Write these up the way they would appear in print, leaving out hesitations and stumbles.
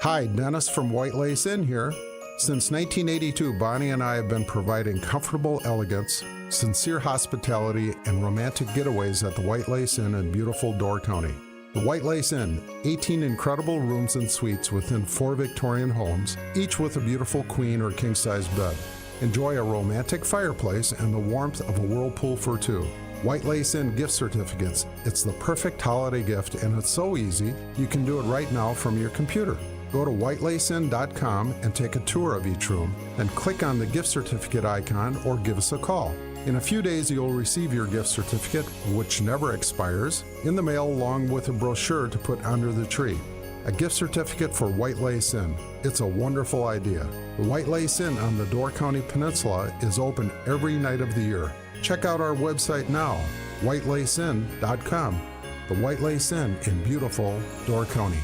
Hi, Dennis from White Lace Inn here. Since 1982, Bonnie and I have been providing comfortable elegance, sincere hospitality, and romantic getaways at the White Lace Inn in beautiful Door County. The White Lace Inn, 18 incredible rooms and suites within 4 Victorian homes, each with a beautiful queen or king-size bed. Enjoy a romantic fireplace and the warmth of a whirlpool for two. White Lace Inn gift certificates. It's the perfect holiday gift, and it's so easy, you can do it right now from your computer. Go to whitelaceinn.com and take a tour of each room, then click on the gift certificate icon or give us a call. In a few days, you'll receive your gift certificate, which never expires, in the mail along with a brochure to put under the tree. A gift certificate for White Lace Inn. It's a wonderful idea. The White Lace Inn on the Door County Peninsula is open every night of the year. Check out our website now, whitelaceinn.com. The White Lace Inn in beautiful Door County.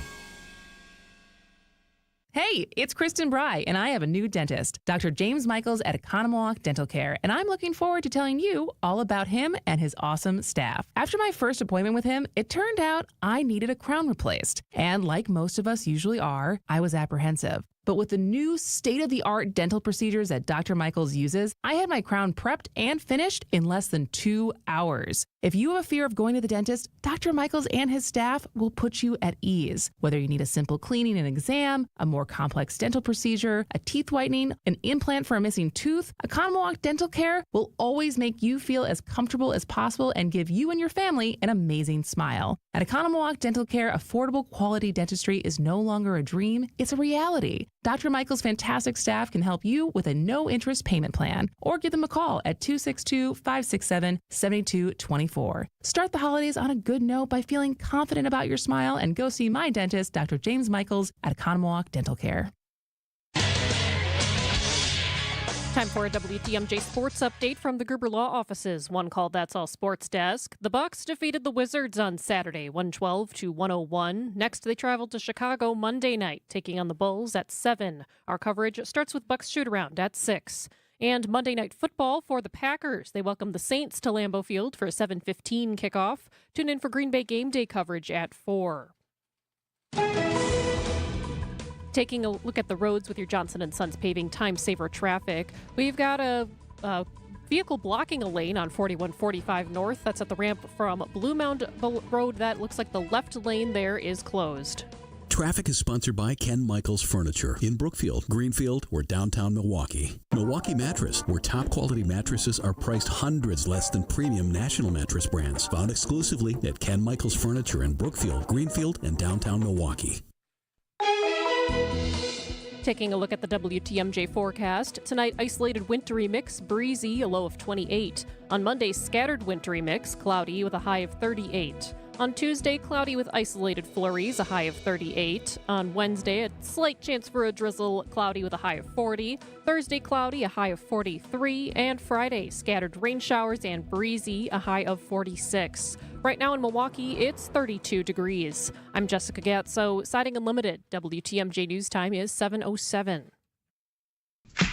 Hey, it's Kristen Bry, and I have a new dentist, Dr. James Michaels at Economwalk Dental Care, and I'm looking forward to telling you all about him and his awesome staff. After my first appointment with him, it turned out I needed a crown replaced, and like most of us usually are, I was apprehensive. But with the new state-of-the-art dental procedures that Dr. Michaels uses, I had my crown prepped and finished in less than 2 hours. If you have a fear of going to the dentist, Dr. Michaels and his staff will put you at ease. Whether you need a simple cleaning and exam, a more complex dental procedure, a teeth whitening, an implant for a missing tooth, Economwalk Dental Care will always make you feel as comfortable as possible and give you and your family an amazing smile. At Economwalk Dental Care, affordable quality dentistry is no longer a dream, it's a reality. Dr. Michaels' fantastic staff can help you with a no-interest payment plan, or give them a call at 262-567-7224. Start the holidays on a good note by feeling confident about your smile and go see my dentist, Dr. James Michaels, at Economwalk Dental Care. Time for a WTMJ sports update from the Gerber Law offices. One called That's All Sports Desk. The Bucks defeated the Wizards on Saturday, 112-101. Next, they traveled to Chicago Monday night, taking on the Bulls at 7. Our coverage starts with Bucks shoot-around at 6. And Monday Night Football for the Packers. They welcome the Saints to Lambeau Field for a 7:15 kickoff. Tune in for Green Bay game day coverage at 4. Taking a look at the roads with your Johnson & Sons Paving Time Saver traffic. We've got a vehicle blocking a lane on 4145 North. That's at the ramp from Blue Mound Road. That looks like the left lane there is closed. Traffic is sponsored by Ken Michaels Furniture in Brookfield, Greenfield, or downtown Milwaukee. Milwaukee Mattress, where top quality mattresses are priced hundreds less than premium national mattress brands. Found exclusively at Ken Michaels Furniture in Brookfield, Greenfield, and downtown Milwaukee. Taking a look at the WTMJ forecast. Tonight, isolated wintry mix, breezy, a low of 28. On Monday, scattered wintry mix, cloudy with a high of 38. On Tuesday, cloudy with isolated flurries, a high of 38. On Wednesday, a slight chance for a drizzle, cloudy with a high of 40. Thursday, cloudy, a high of 43. And Friday, scattered rain showers and breezy, a high of 46. Right now in Milwaukee, it's 32 degrees. I'm Jessica Gatso, Siding Unlimited. WTMJ News Time is 7:07.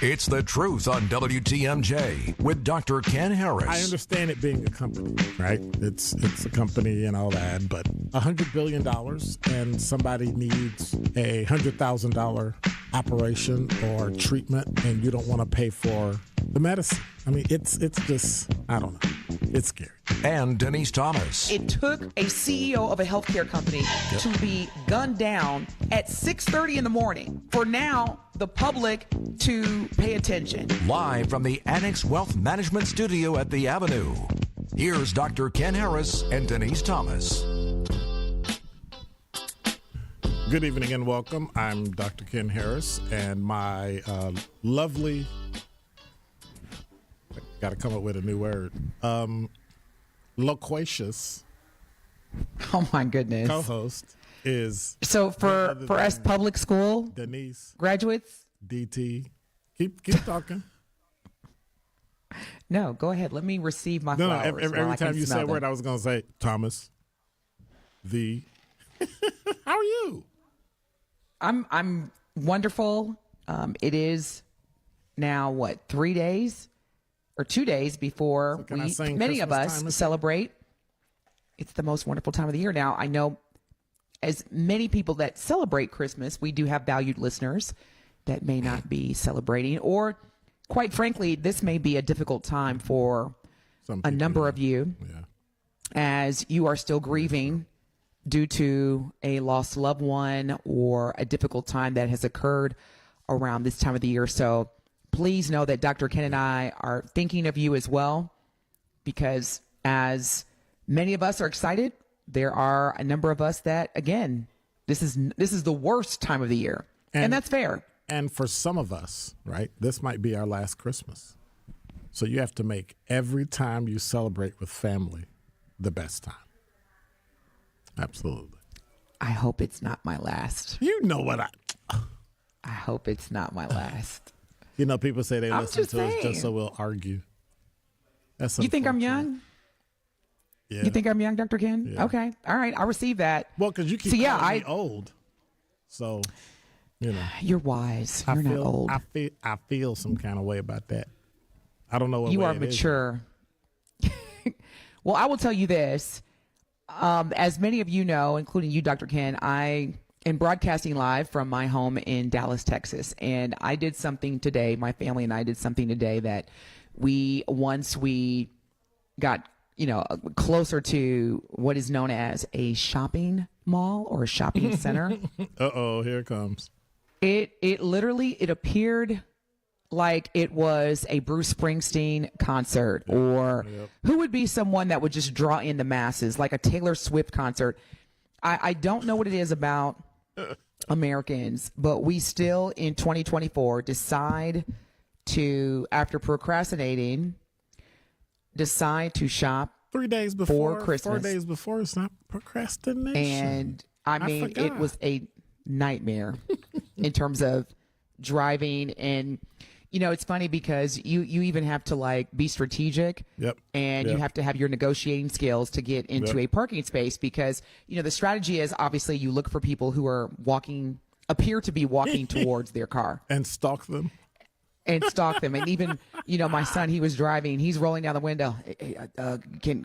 It's the truth on WTMJ with Dr. Ken Harris. I understand it being a company, right? It's a company and all that, but $100 billion and somebody needs a $100,000 operation or treatment and you don't want to pay for the medicine. I mean, it's just, I don't know. It's scary. And Denise Thomas. It took a CEO of a healthcare company to be gunned down at 6:30 in the morning for now the public to pay attention. Live from the Annex Wealth Management Studio at the Avenue. Here's Dr. Ken Harris and Denise Thomas. Good evening and welcome. I'm Dr. Ken Harris, and my lovely, got to come up with a new word, loquacious Oh my goodness. co-host is So for us public school Denise graduates, DT. Keep talking. no, go ahead. Let me receive my No, flowers. every while I time can you smell say a word, them. I was going to say Thomas. How are you? I'm wonderful. It is now 3 days or 2 days before So can I sing many of Christmas us time? celebrate. It's the most wonderful time of the year. Now I know as many people that celebrate Christmas, we do have valued listeners that may not be celebrating, or quite frankly, this may be a difficult time for a number of you as you are still grieving due to a lost loved one or a difficult time that has occurred around this time of the year. So please know that Dr. Ken and I are thinking of you as well, because as many of us are excited, there are a number of us that, again, this is the worst time of the year, and that's fair. And for some of us, right, this might be our last Christmas. So you have to make every time you celebrate with family the best time. Absolutely. I hope it's not my last. You know what I hope it's not my last. You know, people say they I'm listen just to us saying. just so we'll argue. That's You think I'm unfortunate. young? Yeah. You think I'm young, Dr. Ken? Yeah. Okay. All right. I receive that. Well, because you keep See, yeah, calling me old. So, you know. You're wise. You're not old. I feel some kind of way about that. I don't know what You way are it is. mature. Well, I will tell you this. As many of you know, including you, Dr. Ken, I am broadcasting live from my home in Dallas, Texas. And I did something today, my family and I did something today that once we got, closer to what is known as a shopping mall or a shopping center. Uh-oh, here it comes. It literally, it appeared like it was a Bruce Springsteen concert, or who would be someone that would just draw in the masses, like a Taylor Swift concert. I don't know what it is about Americans, but we still in 2024 decide to, after procrastinating, decide to shop 3 days before Christmas. 4 days before, it's not procrastination. And I mean, it forgot. was a nightmare in terms of driving. And, it's funny because you even have to be strategic. Yep. And you have to have your negotiating skills to get into a parking space, because, the strategy is obviously you look for people who are appear to be walking towards their car. And stalk them. And stalk them. And even, my son, he was driving, he's rolling down the window. Hey,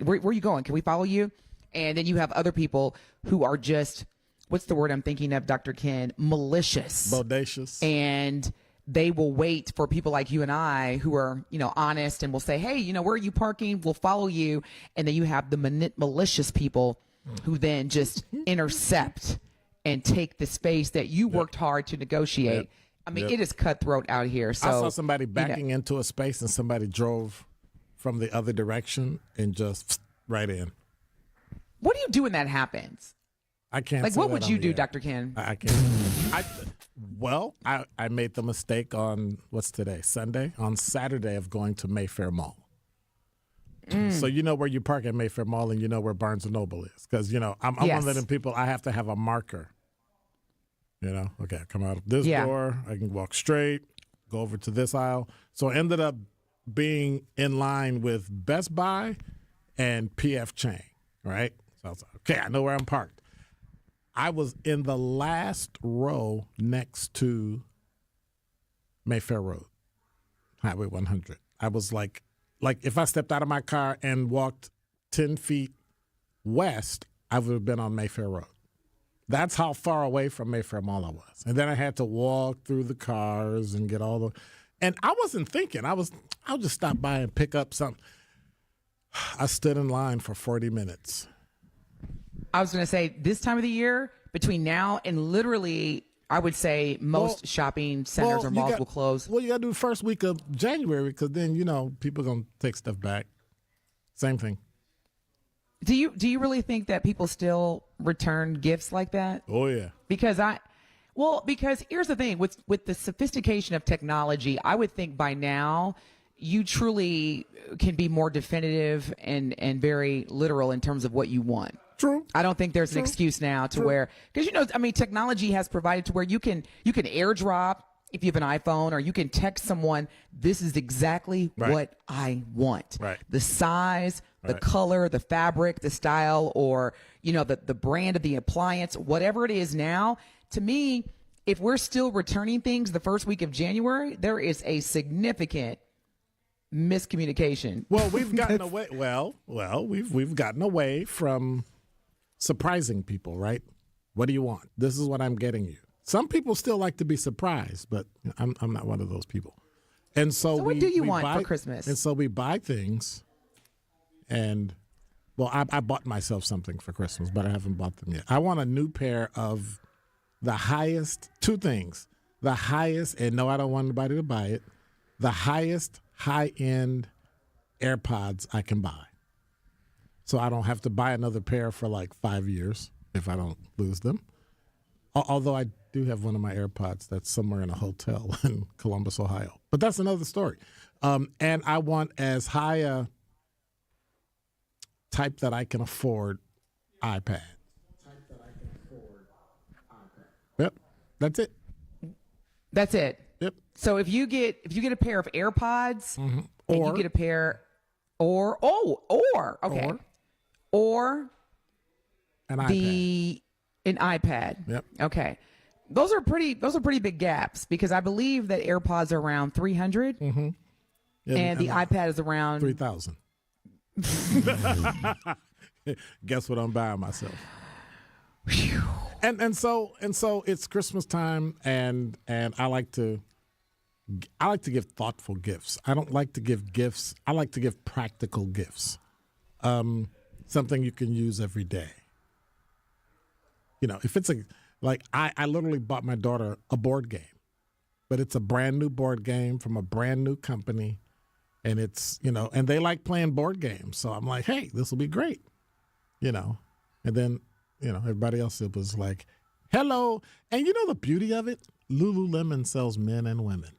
where are you going? Can we follow you? And then you have other people who are just, what's the word I'm thinking of, Dr. Ken? Malicious. Bodacious. And they will wait for people like you and I who are, honest, and will say, hey, where are you parking? We'll follow you. And then you have the malicious people who then just intercept and take the space that you worked hard to negotiate. Yep. I mean, it is cutthroat out here. So I saw somebody backing into a space and somebody drove from the other direction and just right in. What do you do when that happens? I can't. Like, say what that would on you the do, air. Dr. Ken? I can't. I made the mistake on, what's today? Sunday? On Saturday of going to Mayfair Mall. So you know where you park at Mayfair Mall, and you know where Barnes & Noble is. Because, I'm one of them people, I have to have a marker. Okay, I come out of this door, I can walk straight, go over to this aisle. So I ended up being in line with Best Buy and PF Chang, right? So I was like, okay, I know where I'm parked. I was in the last row next to Mayfair Road, Highway 100. I was like if I stepped out of my car and walked 10 feet west, I would have been on Mayfair Road. That's how far away from Mayfair Mall I was. And then I had to walk through the cars and get all the... And I wasn't thinking. I'll just stop by and pick up something. I stood in line for 40 minutes. I was going to say, this time of the year, between now and literally, I would say most shopping centers or malls will close. Well, you got to do the first week of January, because then, people are going to take stuff back. Same thing. Do you really think that people still return gifts like that? Oh, yeah. Because here's the thing, with the sophistication of technology, I would think by now you truly can be more definitive and very literal in terms of what you want. True. I don't think there's an excuse now to where, because technology has provided to where you can airdrop if you have an iPhone, or you can text someone, this is exactly what I want. Right. The size, the color, the fabric, the style, or, the brand of the appliance, whatever it is now. To me, if we're still returning things the first week of January, there is a significant miscommunication. Well, we've gotten away. We've gotten away from surprising people, right? What do you want? This is what I'm getting you. Some people still like to be surprised, but I'm not one of those people. And so what do you want for Christmas? And so we buy things, and I bought myself something for Christmas, but I haven't bought them yet. I want a new pair of the highest, two things. The highest, and no, I don't want anybody to buy it, the highest high-end AirPods I can buy. So I don't have to buy another pair for like 5 years if I don't lose them. Although I do have one of my AirPods that's somewhere in a hotel in Columbus, Ohio. But that's another story. And I want as high a type that I can afford iPad. Yep, that's it. That's it. Yep. So if you get a pair of AirPods, and you get a pair, or an iPad. An iPad. Yep. Okay. Those are pretty big gaps because I believe that AirPods are around 300, and the iPad is around 3,000. Guess what I'm buying myself. Whew. And so it's Christmas time, and I like to give thoughtful gifts. I don't like to give gifts. I like to give practical gifts. Something you can use every day. You know, if it's I literally bought my daughter a board game, but it's a brand new board game from a brand new company, and it's, and they like playing board games. So I'm like, hey, this will be great, and then, everybody else, it was like, hello. And the beauty of it, Lululemon sells men and women.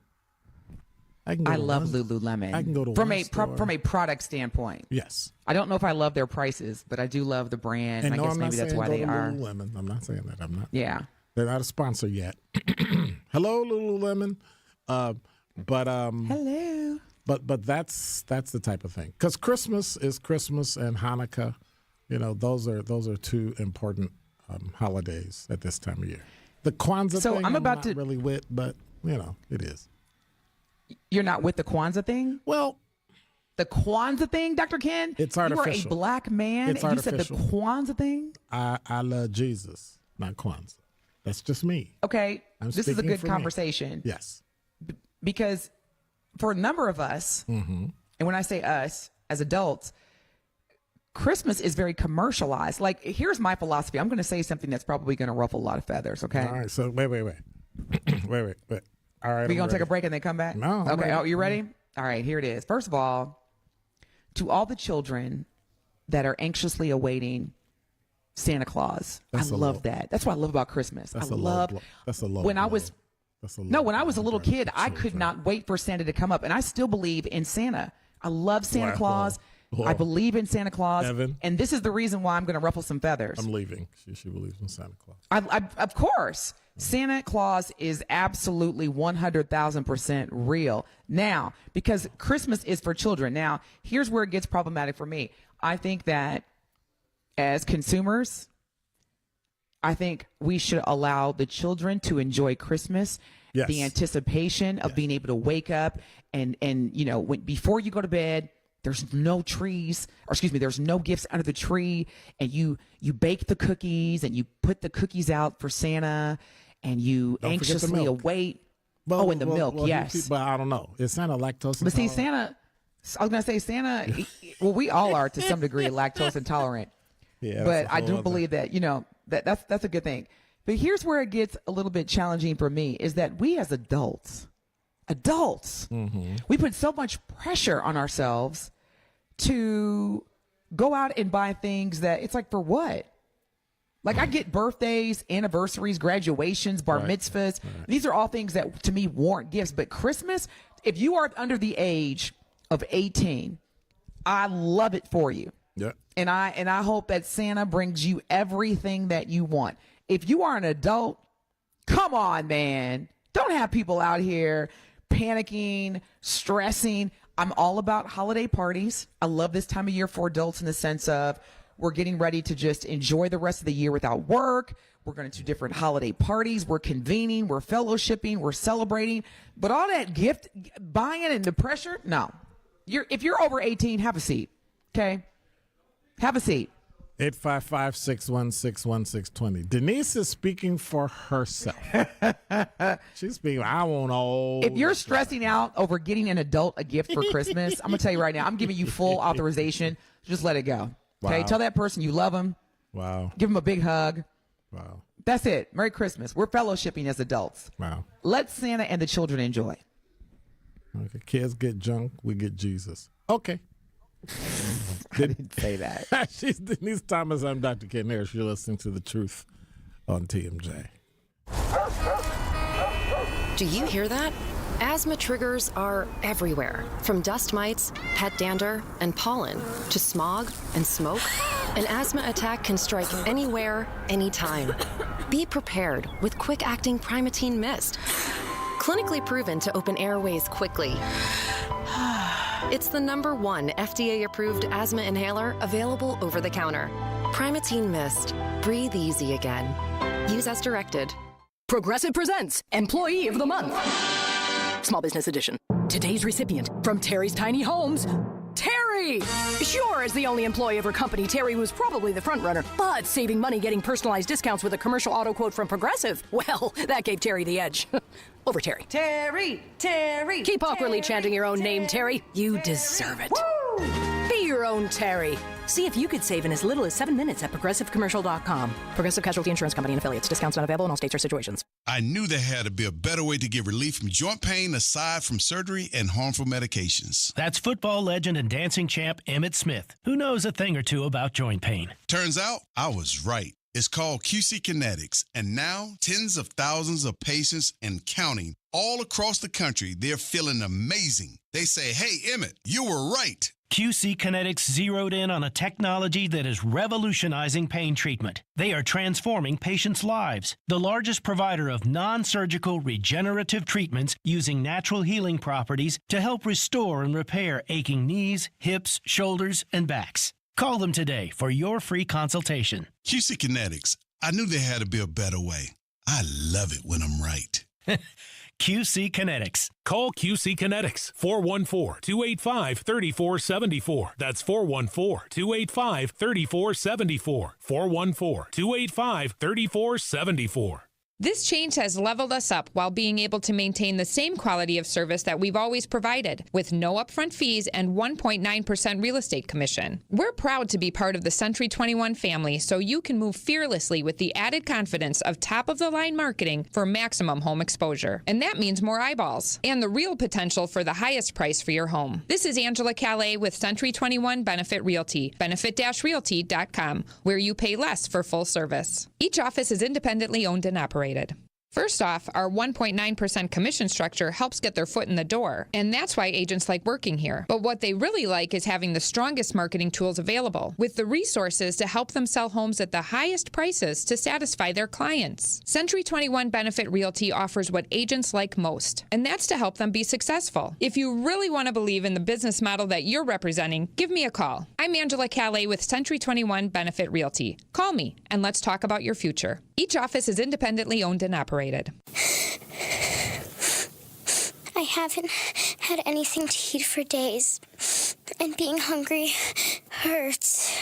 I love Lululemon. I can go to from a product standpoint. Yes. I don't know if I love their prices, but I do love the brand. And I guess maybe that's why they are. Lululemon. I'm not saying that. I'm not. Yeah. They're not a sponsor yet. Hello, Lululemon. Hello. But that's the type of thing. Because Christmas is Christmas, and Hanukkah, those are two important holidays at this time of year. The Kwanzaa thing, I'm not really with, but it is. You're not with the Kwanzaa thing? Well, the Kwanzaa thing, Dr. Ken? It's artificial. You are a black man, it's and artificial. You said the Kwanzaa thing? I love Jesus, not Kwanzaa. That's just me. Okay, this is a good conversation. Me. Yes. Because for a number of us, and when I say us, as adults, Christmas is very commercialized. Like, here's my philosophy. I'm going to say something that's probably going to ruffle a lot of feathers, okay? All right, so wait. wait. All right. Are you going to take a break and then come back? No. Okay, you ready? All right, here it is. First of all, to all the children that are anxiously awaiting Santa Claus, I love that. That's what I love about Christmas. That's a low blow. When I was a little kid, I could not wait for Santa to come up, and I still believe in Santa. I love Santa Claus. Whoa. I believe in Santa Claus. Evan, and this is the reason why I'm going to ruffle some feathers. I'm leaving. She believes in Santa Claus. Of course. Santa Claus is absolutely 100,000% real. Now, because Christmas is for children. Now, here's where it gets problematic for me. I think that as consumers, I think we should allow the children to enjoy Christmas. Yes. The anticipation of being able to wake up and before you go to bed, there's no trees, there's no gifts under the tree, and you bake the cookies and you put the cookies out for Santa, and you anxiously await. And the milk, yes. But I don't know. Is Santa lactose intolerant? But see, Santa, I was going to say Santa, well, we all are to some degree lactose intolerant. Yeah. But I do believe that, that's a good thing. But here's where it gets a little bit challenging for me is that we as adults, we put so much pressure on ourselves to go out and buy things that it's like, for what? Like, I get birthdays, anniversaries, graduations, bar mitzvahs. Right. These are all things that to me warrant gifts. But Christmas, if you are under the age of 18, I love it for you. Yeah. And I hope that Santa brings you everything that you want. If you are an adult, come on, man. Don't have people out here panicking, stressing. I'm all about holiday parties. I love this time of year for adults in the sense of we're getting ready to just enjoy the rest of the year without work. We're going to different holiday parties. We're convening. We're fellowshipping. We're celebrating. But all that gift buying and the pressure, no. If you're over 18, have a seat, okay? Have a seat. 855-616-1620. Denise is speaking for herself. She's speaking, I want all. If you're stressing out over getting an adult a gift for Christmas, I'm going to tell you right now, I'm giving you full authorization. Just let it go. Okay, Wow. tell that person you love them. Wow. Give them a big hug. Wow. That's it. Merry Christmas. We're fellowshipping as adults. Wow. Let Santa and the children enjoy. Okay. Kids get junk, we get Jesus. Okay. I didn't say that. She's Denise Thomas. I'm Dr. Ken Harris. You're listening to The Truth on TMJ. Do you hear that? Asthma triggers are everywhere, from dust mites, pet dander, and pollen, to smog and smoke. An asthma attack can strike anywhere, anytime. Be prepared with quick-acting Primatene Mist. Clinically proven to open airways quickly. It's the #1 FDA-approved asthma inhaler available over the counter. Primatene Mist. Breathe easy again. Use as directed. Progressive presents Employee of the Month. Small Business Edition. Today's recipient from Terry's Tiny Homes, Terry! Sure, as the only employee of her company, Terry was probably the front runner, but saving money getting personalized discounts with a commercial auto quote from Progressive, well, that gave Terry the edge. Over Terry. Terry! Keep awkwardly chanting your own name, Terry. You deserve it. Woo! Be your own Terry. See if you could save in as little as 7 minutes at ProgressiveCommercial.com. Progressive Casualty Insurance Company and affiliates. Discounts not available in all states or situations. I knew there had to be a better way to get relief from joint pain aside from surgery and harmful medications. That's football legend and dancing champ Emmitt Smith, who knows a thing or two about joint pain. Turns out I was right. It's called QC Kinetics, and now tens of thousands of patients and counting all across the country, they're feeling amazing. They say, hey, Emmitt, you were right. QC Kinetics zeroed in on a technology that is revolutionizing pain treatment. They are transforming patients' lives. The largest provider of non-surgical regenerative treatments using natural healing properties to help restore and repair aching knees, hips, shoulders, and backs. Call them today for your free consultation. QC Kinetics. I knew there had to be a better way. I love it when I'm right. QC Kinetics. Call QC Kinetics, 414-285-3474. That's 414-285-3474. 414-285-3474. This change has leveled us up while being able to maintain the same quality of service that we've always provided, with no upfront fees and 1.9% real estate commission. We're proud to be part of the Century 21 family, so you can move fearlessly with the added confidence of top-of-the-line marketing for maximum home exposure. And that means more eyeballs and the real potential for the highest price for your home. This is Angela Calais with Century 21 Benefit Realty, benefit-realty.com, where you pay less for full service. Each office is independently owned and operated. First off, our 1.9% commission structure helps get their foot in the door, and that's why agents like working here. But what they really like is having the strongest marketing tools available, with the resources to help them sell homes at the highest prices to satisfy their clients. Century 21 Benefit Realty offers what agents like most, and that's to help them be successful. If you really want to believe in the business model that you're representing, give me a call. I'm Angela Calais with Century 21 Benefit Realty. Call me, and let's talk about your future. Each office is independently owned and operated. I haven't had anything to eat for days, and being hungry hurts.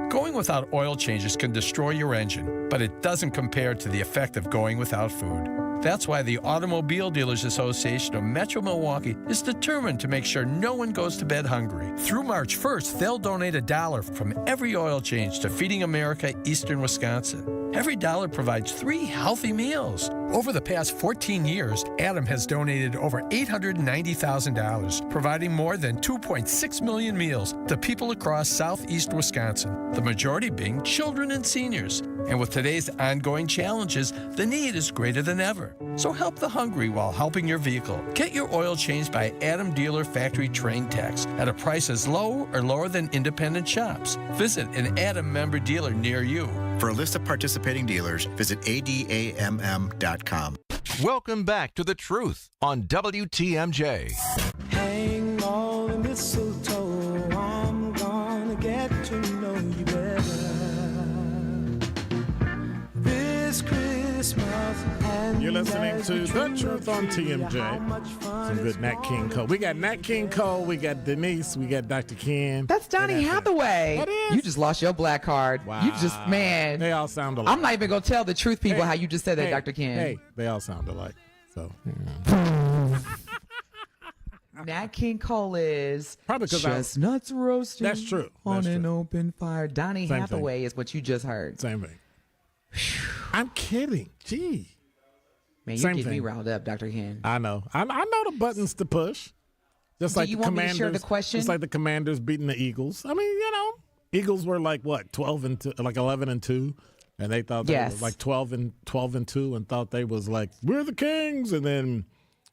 Going without oil changes can destroy your engine, but it doesn't compare to the effect of going without food. That's why the Automobile Dealers Association of Metro Milwaukee is determined to make sure no one goes to bed hungry. Through March 1st, they'll donate $1 from every oil change to Feeding America Eastern Wisconsin. Every dollar provides 3 healthy meals. Over the past 14 years, Adam has donated over $890,000, providing more than 2.6 million meals to people across southeast Wisconsin, the majority being children and seniors. And with today's ongoing challenges, the need is greater than ever. So help the hungry while helping your vehicle. Get your oil changed by Adam Dealer Factory Trained Techs at a price as low or lower than independent shops. Visit an Adam member dealer near you. For a list of participating dealers, visit adamm.com. Welcome back to The Truth on WTMJ. Hang all the mistletoe, I'm gonna get to know you better this Christmas. And You're listening to The Truth on TMJ. Some good Nat King Cole. We got Nat King Cole. We got Denise. We got Dr. Ken. That's Donnie Hathaway. That is. You just lost your black card. Wow. You just, man. They all sound alike. I'm not even going to tell the truth people how you just said that, Dr. Ken. Hey, they all sound alike. So, Nat King Cole is probably chestnuts roasting. That's true. On an open fire. Donnie Same Hathaway thing. is what you just heard. Same thing. I'm kidding. Gee. Man, you Same get me thing. riled up, Dr. Ken. I know. I know the buttons to push. Just Do like you the want me to Commanders. share the question? Just like the Commanders beating the Eagles. I mean, Eagles were like what, 12-2, like 11-2, and they thought they were like 12-2, and thought they was like, we're the Kings. And then,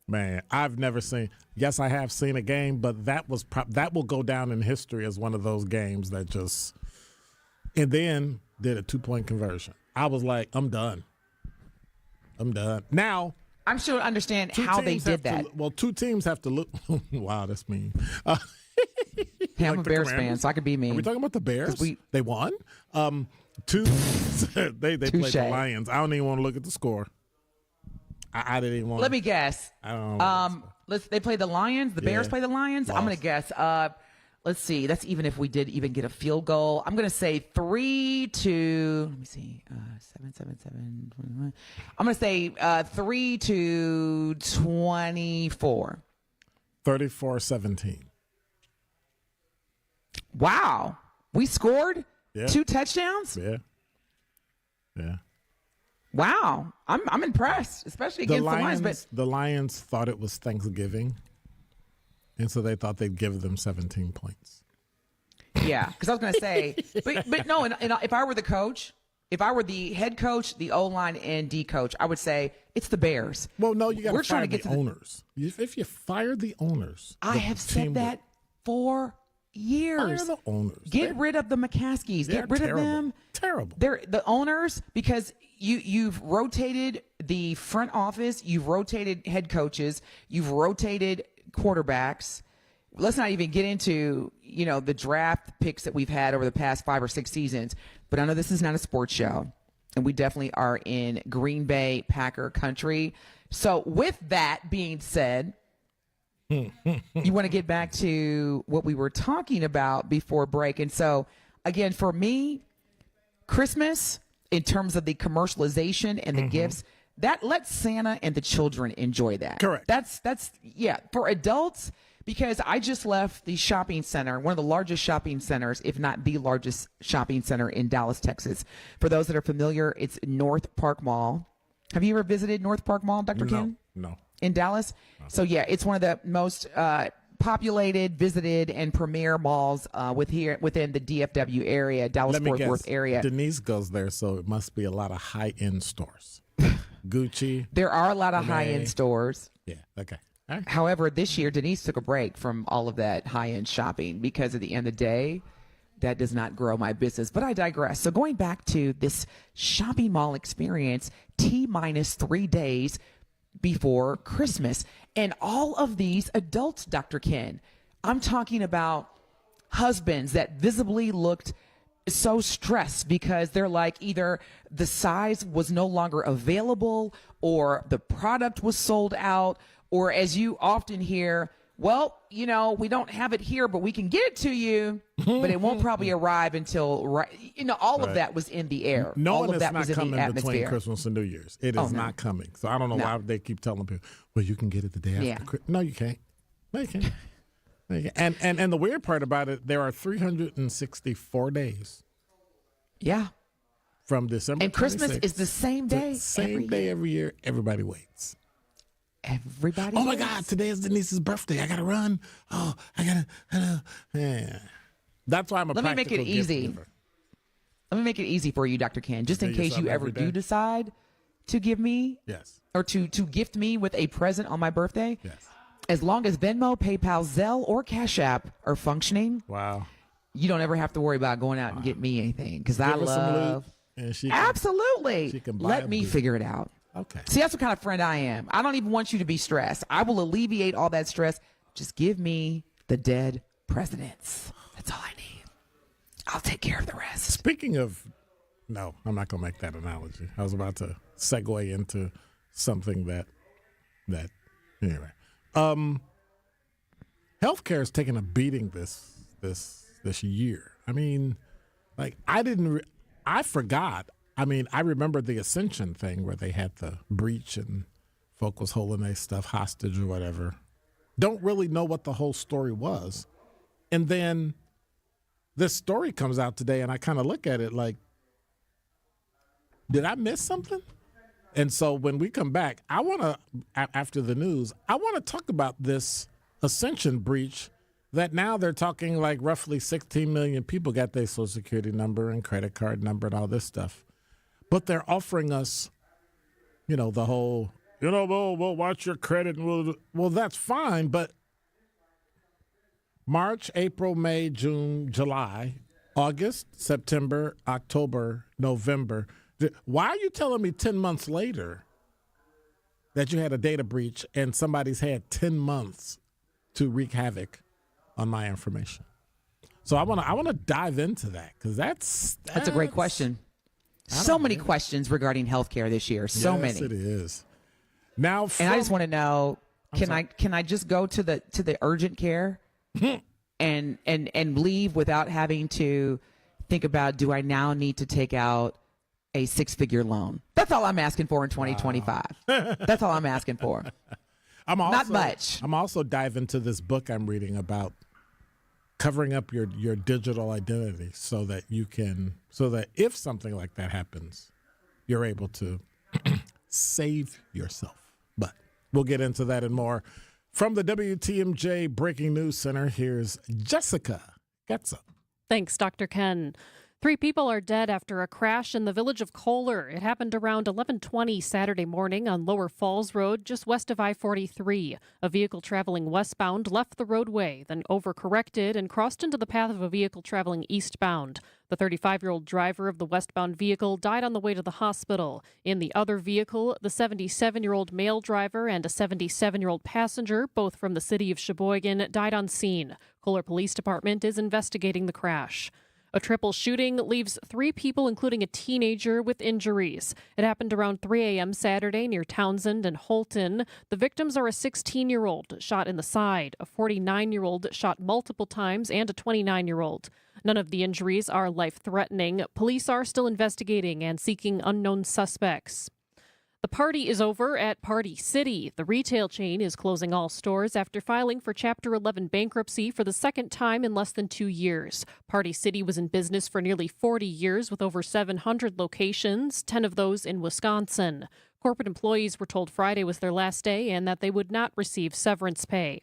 man, I've never seen. Yes, I have seen a game, but that will go down in history as one of those games that just. And then did a 2-point conversion. I was like, I'm done. Now. I'm sure to understand how they did that. Two teams have to look. Wow, that's mean. Hey, I'm a Bears fan, so I could be mean. Are we talking about the Bears? They won. They played the Lions. I don't even want to look at the score. I didn't even want. Let me guess. I don't know. They played the Lions. The Bears play the Lions. Lost. I'm going to guess. Let's see. That's even if we did even get a field goal. I'm going to say 3-. Let me see. 7. I'm going to say 3-24. 34-17. Wow. We scored 2 touchdowns? Yeah. Wow. I'm impressed, especially against the Lions. But the Lions thought it was Thanksgiving, and so they thought they'd give them 17 points. Yeah, because I was going to say, but no, and if I were the coach, if I were the head coach, the O-line, and D coach, I would say it's the Bears. Well, no, you got to fire the to owners. If you fire the owners. I have said that for years. Fire the owners. Get rid of the McCaskies. Get rid of them. Terrible. They're the owners because you've rotated the front office, you've rotated head coaches, you've rotated quarterbacks. Let's not even get into, the draft picks that we've had over the past 5 or 6 seasons. But I know this is not a sports show, and we definitely are in Green Bay Packer country. So with that being said, you want to get back to what we were talking about before break. And so, again, for me, Christmas, in terms of the commercialization and the gifts, that lets Santa and the children enjoy that. Correct. That's for adults, because I just left the shopping center, one of the largest shopping centers, if not the largest shopping center in Dallas, Texas. For those that are familiar, it's North Park Mall. Have you ever visited North Park Mall, Dr. Ken? No. In Dallas? So, yeah, it's one of the most populated, visited, and premier malls within the DFW area, Dallas-Fort Worth area. Denise goes there, so it must be a lot of high-end stores. Gucci. There are a lot of high-end stores. Yeah, okay. All right. However, this year, Denise took a break from all of that high-end shopping because at the end of the day, that does not grow my business. But I digress. So going back to this shopping mall experience, T-minus 3 days before Christmas. And all of these adults, Dr. Ken, I'm talking about husbands that visibly looked so stressed because they're like either the size was no longer available or the product was sold out, or as you often hear, well, we don't have it here, but we can get it to you, but it won't probably arrive until, all of that was in the air. All of of that not was in coming the atmosphere. between Christmas and New Year's. It is not coming. So I don't know why they keep telling people, well, you can get it the day after Christmas. No, you can't. No, you can't. No, you can't. And the weird part about it, there are 364 days. Yeah. From December and Christmas 26th is the same day. Same day every year. Everybody waits. Everybody. Oh my God! Today is Denise's birthday. I gotta run. Oh, I gotta. Yeah. That's why I'm a. Let me make it easy. Let me make it easy for you, Dr. Ken, just in case you ever do decide to give me, or to gift me with a present on my birthday. Yes. As long as Venmo, PayPal, Zelle, or Cash App are functioning. Wow. You don't ever have to worry about going out and get me anything because I love. Absolutely. She can let me figure it out. Okay. See, that's what kind of friend I am. I don't even want you to be stressed. I will alleviate all that stress. Just give me the dead presidents. That's all I need. I'll take care of the rest. Speaking of, no, I'm not going to make that analogy. I was about to segue into something that anyway. Healthcare is taking a beating this year. I mean, like I forgot. I mean, I remember the Ascension thing where they had the breach and folk was holding their stuff hostage or whatever. Don't really know what the whole story was. And then this story comes out today and I kind of look at it like, did I miss something? And so when we come back, I want to, after the news, I want to talk about this Ascension breach that now they're talking like roughly 16 million people got their Social Security number and credit card number and all this stuff. But they're offering us, the whole, we'll watch your credit. And well, that's fine. But March, April, May, June, July, August, September, October, November. Why are you telling me 10 months later that you had a data breach and somebody's had 10 months to wreak havoc on my information? So I want to dive into that because that's a great question. So many questions regarding healthcare this year. So many. Yes, it is. Now, and I just want to know, can I just go to the urgent care and leave without having to think about, do I now need to take out a 6-figure loan? That's all I'm asking for in 2025. Wow. That's all I'm asking for. Not much. I'm also diving into this book I'm reading about covering up your digital identity so that if something like that happens, you're able to save yourself. But we'll get into that and more. From the WTMJ Breaking News Center, here's Jessica Getza. Thanks, Dr. Ken. 3 people are dead after a crash in the village of Kohler. It happened around 11:20 Saturday morning on Lower Falls Road, just west of I-43. A vehicle traveling westbound left the roadway, then overcorrected and crossed into the path of a vehicle traveling eastbound. The 35-year-old driver of the westbound vehicle died on the way to the hospital. In the other vehicle, the 77-year-old male driver and a 77-year-old passenger, both from the city of Sheboygan, died on scene. Kohler Police Department is investigating the crash. A triple shooting leaves 3 people, including a teenager, with injuries. It happened around 3 a.m. Saturday near Townsend and Holton. The victims are a 16-year-old shot in the side, a 49-year-old shot multiple times, and a 29-year-old. None of the injuries are life-threatening. Police are still investigating and seeking unknown suspects. The party is over at Party City. The retail chain is closing all stores after filing for Chapter 11 bankruptcy for the second time in less than 2 years. Party City was in business for nearly 40 years with over 700 locations, 10 of those in Wisconsin. Corporate employees were told Friday was their last day and that they would not receive severance pay.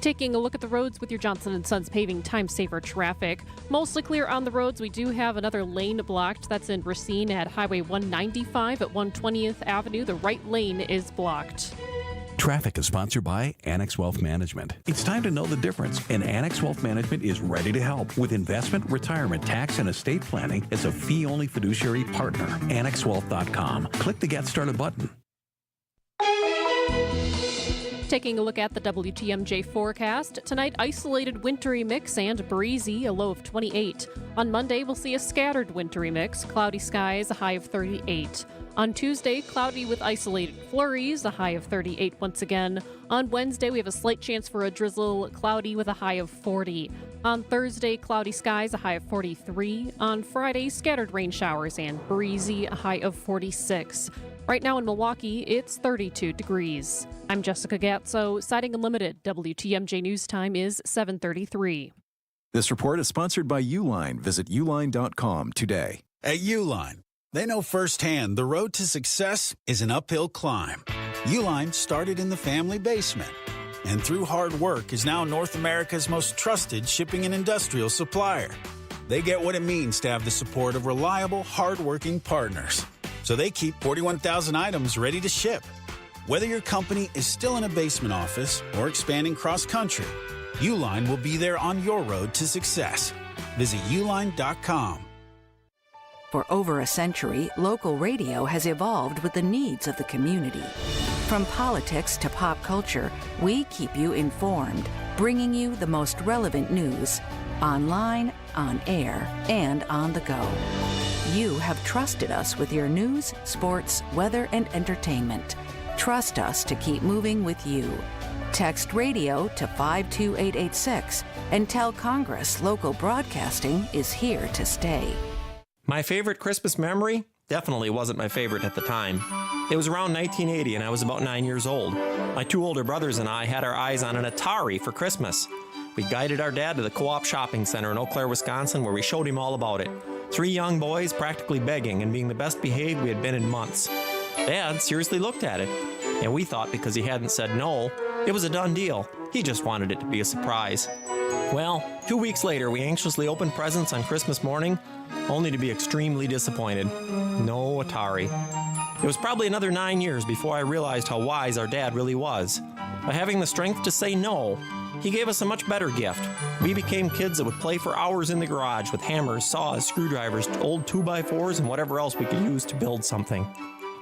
Taking a look at the roads with your Johnson & Sons Paving Time Saver traffic. Mostly clear on the roads. We do have another lane blocked. That's in Racine at Highway 195 at 120th Avenue. The right lane is blocked. Traffic is sponsored by Annex Wealth Management. It's time to know the difference, and Annex Wealth Management is ready to help with investment, retirement, tax, and estate planning as a fee-only fiduciary partner. AnnexWealth.com. Click the Get Started button. Taking a look at the WTMJ forecast. Tonight, isolated wintry mix and breezy, a low of 28. On Monday, we'll see a scattered wintry mix, cloudy skies, a high of 38. On Tuesday, cloudy with isolated flurries, a high of 38 once again. On Wednesday, we have a slight chance for a drizzle, cloudy with a high of 40. On Thursday, cloudy skies, a high of 43. On Friday, scattered rain showers and breezy, a high of 46. Right now in Milwaukee, it's 32 degrees. I'm Jessica Gatso, Siding Unlimited. WTMJ News Time is 7:33. This report is sponsored by Uline. Visit uline.com today. At Uline, they know firsthand the road to success is an uphill climb. Uline started in the family basement and through hard work is now North America's most trusted shipping and industrial supplier. They get what it means to have the support of reliable, hardworking partners. So they keep 41,000 items ready to ship. Whether your company is still in a basement office or expanding cross-country, Uline will be there on your road to success. Visit uline.com. For over a century, local radio has evolved with the needs of the community. From politics to pop culture, we keep you informed, bringing you the most relevant news, online, on air, and on the go. You have trusted us with your news, sports, weather, and entertainment. Trust us to keep moving with you. Text radio to 52886 and tell Congress local broadcasting is here to stay. My favorite Christmas memory definitely wasn't my favorite at the time. It was around 1980 and I was about 9 years old. My 2 older brothers and I had our eyes on an Atari for Christmas. We guided our dad to the Co-op Shopping Center in Eau Claire, Wisconsin, where we showed him all about it. 3 young boys practically begging and being the best behaved we had been in months. Dad seriously looked at it, and we thought because he hadn't said no, it was a done deal. He just wanted it to be a surprise. Well, 2 weeks later, we anxiously opened presents on Christmas morning, only to be extremely disappointed. No Atari. It was probably another 9 years before I realized how wise our dad really was. By having the strength to say no, he gave us a much better gift. We became kids that would play for hours in the garage with hammers, saws, screwdrivers, old 2x4s, and whatever else we could use to build something.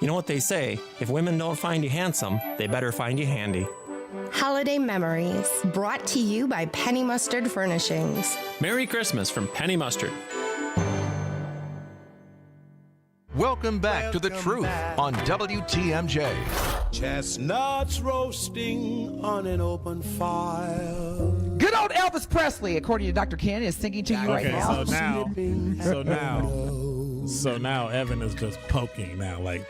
You know what they say, if women don't find you handsome, they better find you handy. Holiday Memories, brought to you by Penny Mustard Furnishings. Merry Christmas from Penny Mustard. Welcome back to The Truth on WTMJ. Chestnuts roasting on an open fire. Good old Elvis Presley, according to Dr. Ken, is singing to you right now. So now Evan is just poking now, like.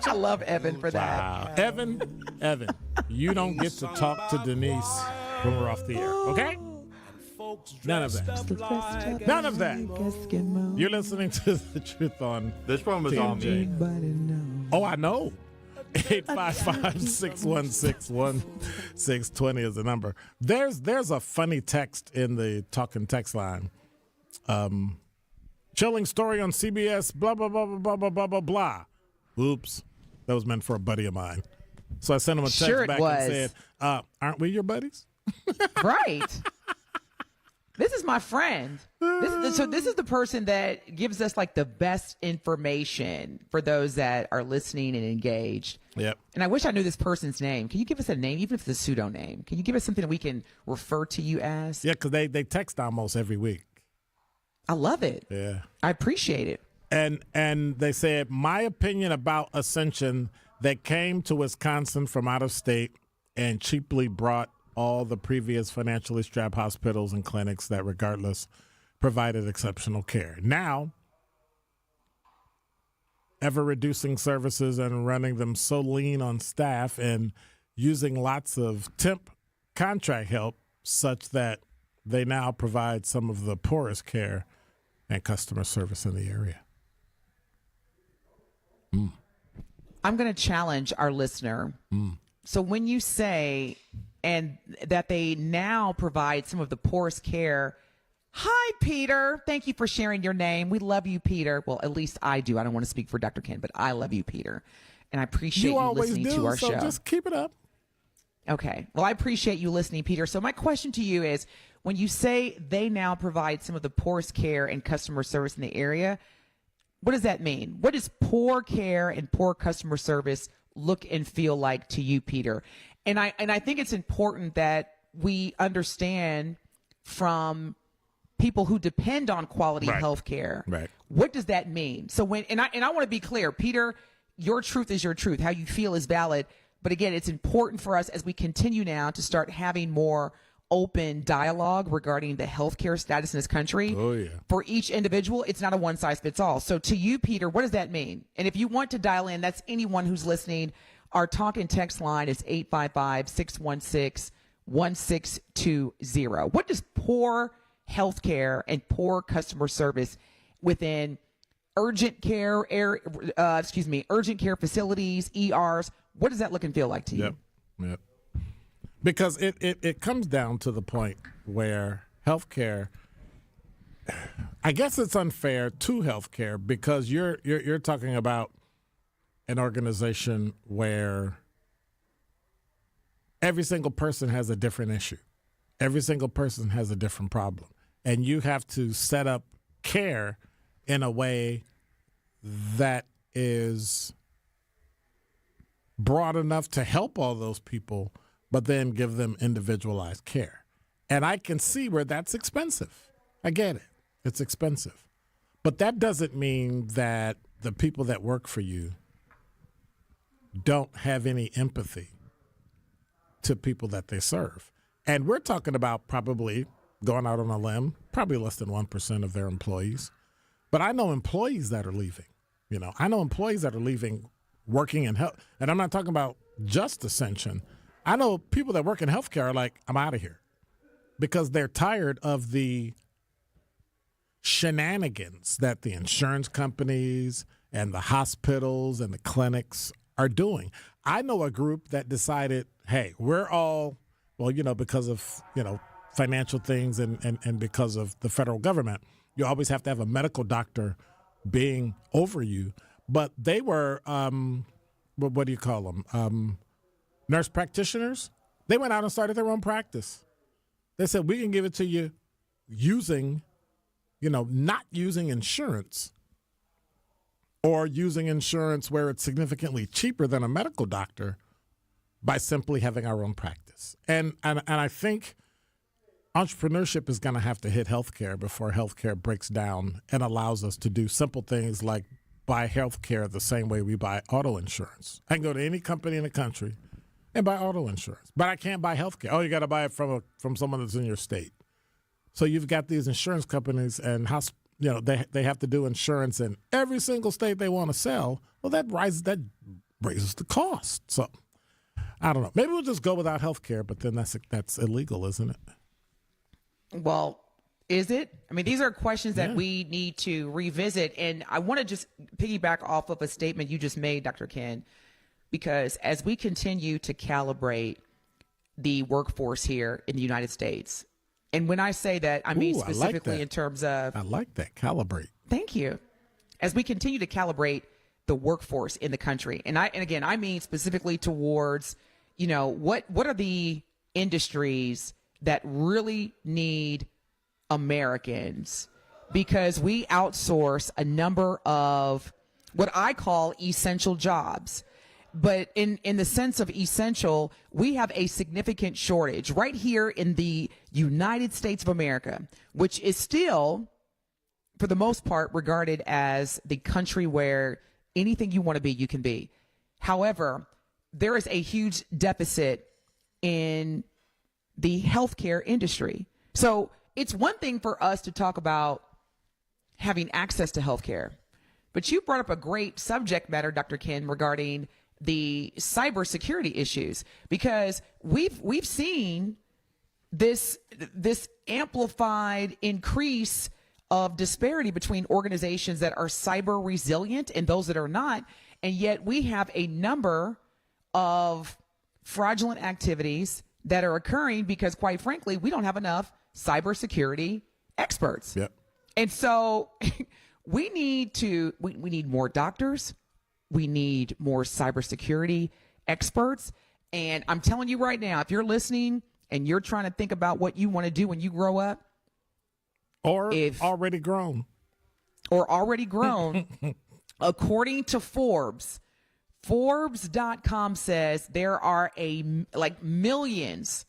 I love Evan for that. Wow. Evan, you don't get to talk to Denise when we're off the air, okay? None of that. None of that. You're listening to The Truth on This one was on me. Oh, I know. 855-616-1620 is the number. There's a funny text in the talking text line. Chilling story on CBS, blah, blah, blah, blah, blah, blah, blah, blah. Oops. That was meant for a buddy of mine. So I sent him a text back and said, aren't we your buddies? Right. This is my friend. This is the person that gives us like the best information for those that are listening and engaged. Yep. And I wish I knew this person's name. Can you give us a name, even if it's a pseudo name? Can you give us something that we can refer to you as? Yeah, because they text almost every week. I love it. Yeah. I appreciate it. And they said, my opinion about Ascension, that came to Wisconsin from out of state and cheaply brought all the previous financially strapped hospitals and clinics that regardless provided exceptional care. Now, ever reducing services and running them so lean on staff and using lots of temp contract help such that they now provide some of the poorest care and customer service in the area. I'm going to challenge our listener. So when you say and that they now provide some of the poorest care. Hi, Peter. Thank you for sharing your name. We love you, Peter. Well, at least I do. I don't want to speak for Dr. Ken, but I love you, Peter. And I appreciate you listening to our show. Just keep it up. Okay. Well, I appreciate you listening, Peter. So my question to you is, when you say they now provide some of the poorest care and customer service in the area, what does that mean? What does poor care and poor customer service look and feel like to you, Peter? And I think it's important that we understand from people who depend on quality health care. Right. What does that mean? So when I want to be clear, Peter, your truth is your truth. How you feel is valid. But again, it's important for us as we continue now to start having more open dialogue regarding the healthcare status in this country. Oh, yeah. For each individual, it's not a one size fits all. So to you, Peter, what does that mean? And if you want to dial in, that's anyone who's listening. Our talk and text line is 855-616-1620. What does poor healthcare and poor customer service within urgent care, urgent care facilities, ERs, what does that look and feel like to you? Yep. Because it comes down to the point where healthcare, I guess it's unfair to healthcare because you're talking about an organization where every single person has a different issue. Every single person has a different problem. And you have to set up care in a way that is broad enough to help all those people, but then give them individualized care. And I can see where that's expensive. I get it. It's expensive. But that doesn't mean that the people that work for you don't have any empathy to people that they serve. And we're talking about probably going out on a limb, probably less than 1% of their employees. But I know employees that are leaving. I know employees that are leaving working in health. And I'm not talking about just Ascension. I know people that work in healthcare are like, I'm out of here, because they're tired of the shenanigans that the insurance companies and the hospitals and the clinics are doing. I know a group that decided, hey, we're all, because of, financial things and because of the federal government, you always have to have a medical doctor being over you. But they were, what do you call them? Nurse practitioners. They went out and started their own practice. They said, we can give it to you using, not using insurance, or using insurance where it's significantly cheaper than a medical doctor, by simply having our own practice. And I think entrepreneurship is going to have to hit healthcare before healthcare breaks down and allows us to do simple things like buy healthcare the same way we buy auto insurance. I can go to any company in the country and buy auto insurance, but I can't buy healthcare. Oh, you got to buy it from someone that's in your state. So you've got these insurance companies and they have to do insurance in every single state they want to sell. Well, that raises the cost. So I don't know. Maybe we'll just go without healthcare, but then that's illegal, isn't it? Well, is it? I mean, these are questions that we need to revisit. And I want to just piggyback off of a statement you just made, Dr. Ken, because as we continue to calibrate the workforce here in the United States, and when I say that, I mean specifically in terms of... I like that, calibrate. Thank you. As we continue to calibrate the workforce in the country, and again, I mean specifically towards, what are the industries that really need Americans, because we outsource a number of what I call essential jobs. But in the sense of essential, we have a significant shortage right here in the United States of America, which is still, for the most part, regarded as the country where anything you want to be, you can be. However, there is a huge deficit in the healthcare industry. So it's one thing for us to talk about having access to healthcare, but you brought up a great subject matter, Dr. Ken, regarding the cybersecurity issues, because we've seen this amplified increase of disparity between organizations that are cyber resilient and those that are not, and yet we have a number of fraudulent activities that are occurring because, quite frankly, we don't have enough cybersecurity experts. Yep. And so we need more doctors. We need more cybersecurity experts. And I'm telling you right now, if you're listening and you're trying to think about what you want to do when you grow up, or already grown, according to Forbes.com says there are millions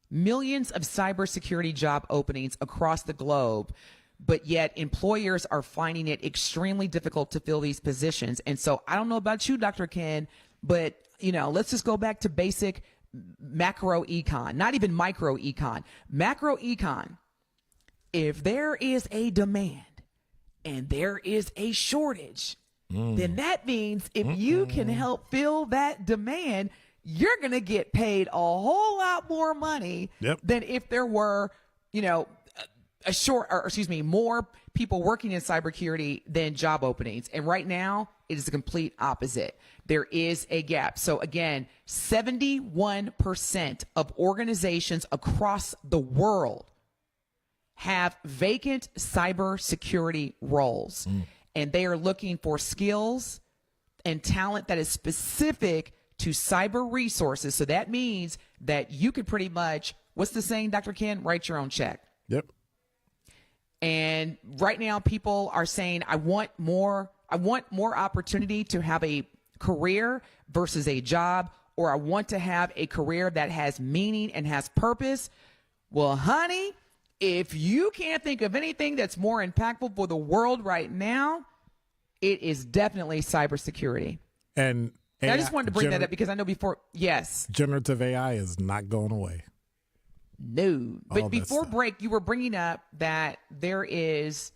of cybersecurity job openings across the globe, but yet employers are finding it extremely difficult to fill these positions. And so I don't know about you, Dr. Ken, but let's just go back to basic macro econ, not even micro econ, macro econ. If there is a demand and there is a shortage, then that means if you can help fill that demand, you're going to get paid a whole lot more money than if there were, more people working in cybersecurity than job openings. And right now, it is the complete opposite. There is a gap. So again, 71% of organizations across the world have vacant cybersecurity roles. And they are looking for skills and talent that is specific to cyber resources. So that means that you could pretty much, what's the saying, Dr. Ken? Write your own check. Yep. And right now people are saying, I want more opportunity to have a career versus a job, or I want to have a career that has meaning and has purpose. Well, honey, if you can't think of anything that's more impactful for the world right now, it is definitely cybersecurity. And AI, I just wanted to bring that up because I know before, yes. Generative AI is not going away. No. But before break, you were bringing up that there is,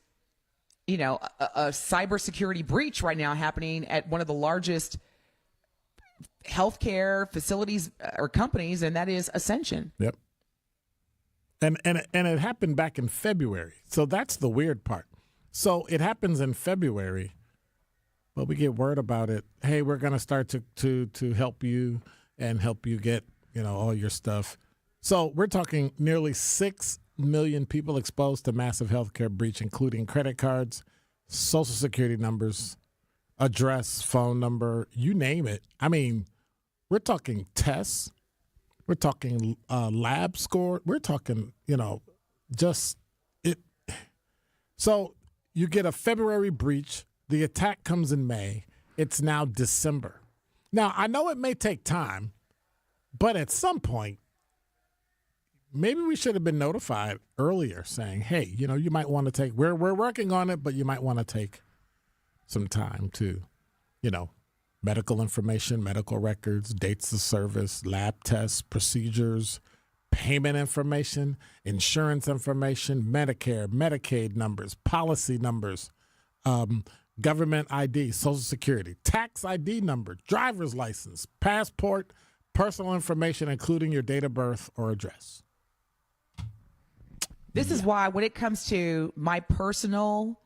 a cybersecurity breach right now happening at one of the largest healthcare facilities or companies, and that is Ascension. Yep. And it happened back in February. So that's the weird part. So it happens in February, but we get word about it. Hey, we're going to start to help you and help you get, all your stuff. So we're talking nearly 6 million people exposed to massive healthcare breach, including credit cards, social security numbers, address, phone number, you name it. I mean, we're talking tests. We're talking lab score. We're talking, just it. So you get a February breach. The attack comes in May. It's now December. Now, I know it may take time, but at some point, maybe we should have been notified earlier saying, hey, you might want to take, we're working on it, but you might want to take some time to, medical information, medical records, dates of service, lab tests, procedures, payment information, insurance information, Medicare, Medicaid numbers, policy numbers, government ID, Social Security, tax ID number, driver's license, passport, personal information, including your date of birth or address. This is why when it comes to my personal,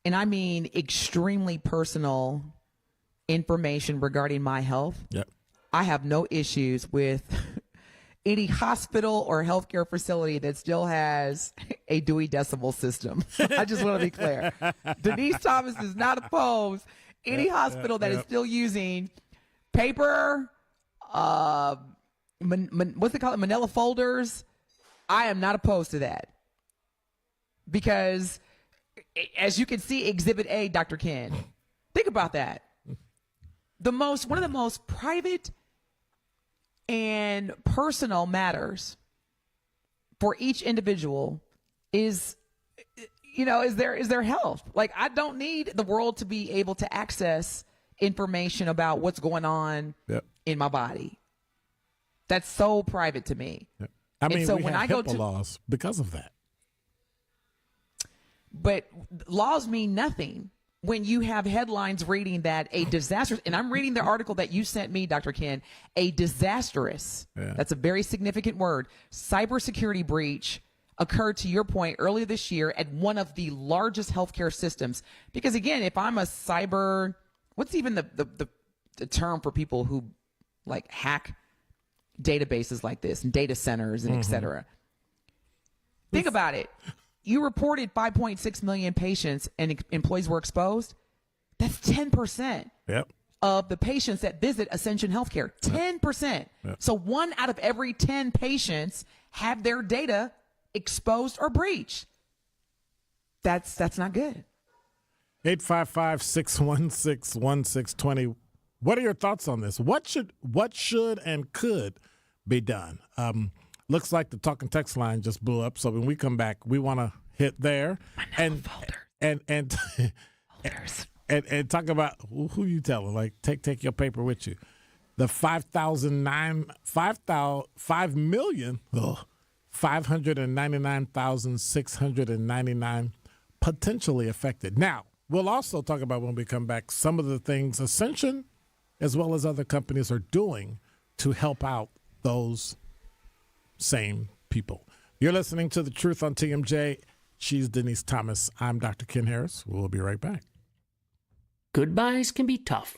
and I mean extremely personal information regarding my health, yep, I have no issues with any hospital or healthcare facility that still has a Dewey Decimal System. I just want to be clear. Denise Thomas does not oppose any hospital that is still using paper, what's they call it, manila folders. I am not opposed to that because, as you can see, Exhibit A, Dr. Ken, think about that. One of the most private and personal matters for each individual is their health. Like, I don't need the world to be able to access information about what's going on in my body. That's so private to me. Yep. I mean, so we when have I go HIPAA to laws because of that. But laws mean nothing when you have headlines reading that a disastrous, and I'm reading the article that you sent me, Dr. Ken, a disastrous, that's a very significant word, cybersecurity breach occurred, to your point, earlier this year at one of the largest healthcare systems. Because again, if I'm a cyber, what's even the term for people who like hack databases like this and data centers and et cetera. Think about it. You reported 5.6 million patients and employees were exposed. That's 10% of the patients that visit Ascension Healthcare. 10%. Yep. So 1 out of every 10 patients have their data exposed or breached. That's not good. 855-616-1620. What are your thoughts on this? What should and could be done? Looks like the talk and text line just blew up. So when we come back, we want to hit there and talk about who you telling. Like take your paper with you. The 5,599,699 potentially affected. Now, we'll also talk about when we come back some of the things Ascension as well as other companies are doing to help out those same people. You're listening to The Truth on TMJ. She's Denise Thomas. I'm Dr. Ken Harris. We'll be right back. Goodbyes can be tough.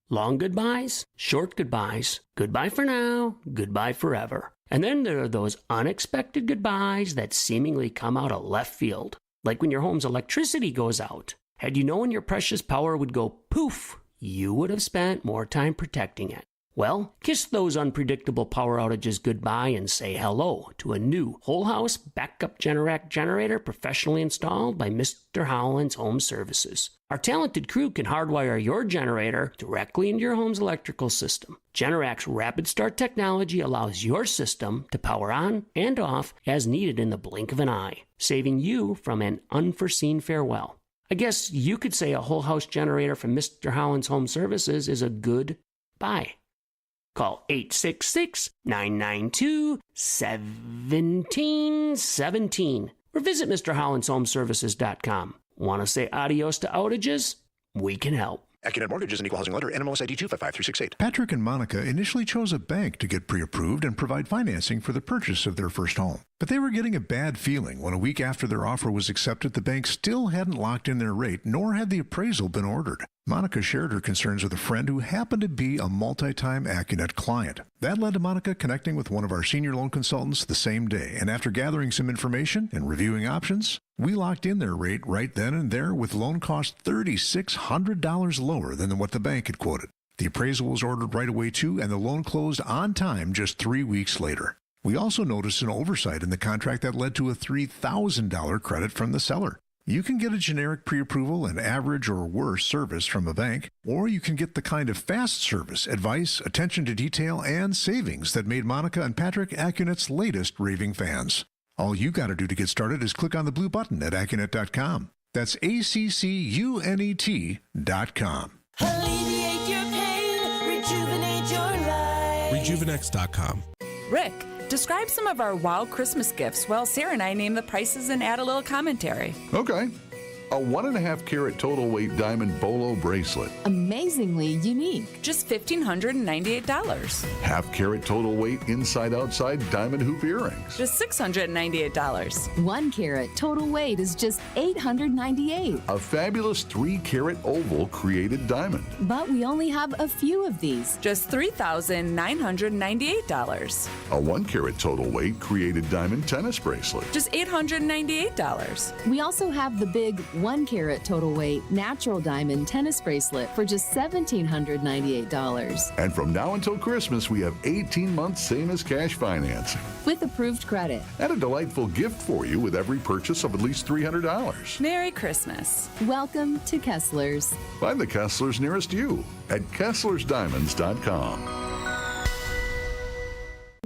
Long goodbyes, short goodbyes, goodbye for now, goodbye forever. And then there are those unexpected goodbyes that seemingly come out of left field. Like when your home's electricity goes out. Had you known your precious power would go poof, you would have spent more time protecting it. Well, kiss those unpredictable power outages goodbye and say hello to a new whole house backup Generac generator professionally installed by Mr. Howland's Home Services. Our talented crew can hardwire your generator directly into your home's electrical system. Generac's Rapid Start technology allows your system to power on and off as needed in the blink of an eye, saving you from an unforeseen farewell. I guess you could say a whole house generator from Mr. Howland's Home Services is a good buy. Call 866-992-1717 or visit MrHowlandsHomeservices.com. Want to say adios to outages? We can help. Accunet Mortgage is an equal housing lender. NMLS ID 255368. Patrick and Monica initially chose a bank to get pre-approved and provide financing for the purchase of their first home. But they were getting a bad feeling when a week after their offer was accepted, the bank still hadn't locked in their rate, nor had the appraisal been ordered. Monica shared her concerns with a friend who happened to be a multi-time Accunet client. That led to Monica connecting with one of our senior loan consultants the same day, and after gathering some information and reviewing options, we locked in their rate right then and there with loan costs $3,600 lower than what the bank had quoted. The appraisal was ordered right away too, and the loan closed on time just 3 weeks later. We also noticed an oversight in the contract that led to a $3,000 credit from the seller. You can get a generic pre-approval and average or worse service from a bank, or you can get the kind of fast service, advice, attention to detail, and savings that made Monica and Patrick Accunet's latest raving fans. All you got to do to get started is click on the blue button at Accunet.com. That's ACCUNET.com. Alleviate your pain, rejuvenate your life. Rejuvenex.com. Rick, describe some of our wow Christmas gifts while Sarah and I name the prices and add a little commentary. Okay. A 1.5 carat total weight diamond bolo bracelet. Amazingly unique. Just $1,598. Half carat total weight inside outside diamond hoop earrings. Just $698. 1 carat total weight is just $898. A fabulous 3 carat oval created diamond. But we only have a few of these. Just $3,998. A 1 carat total weight created diamond tennis bracelet. Just $898. We also have the big 1 carat total weight natural diamond tennis bracelet for just $1,798. And from now until Christmas, we have 18 months same as cash financing. With approved credit. And a delightful gift for you with every purchase of at least $300. Merry Christmas. Welcome to Kessler's. Find the Kesslers nearest you at KesslersDiamonds.com.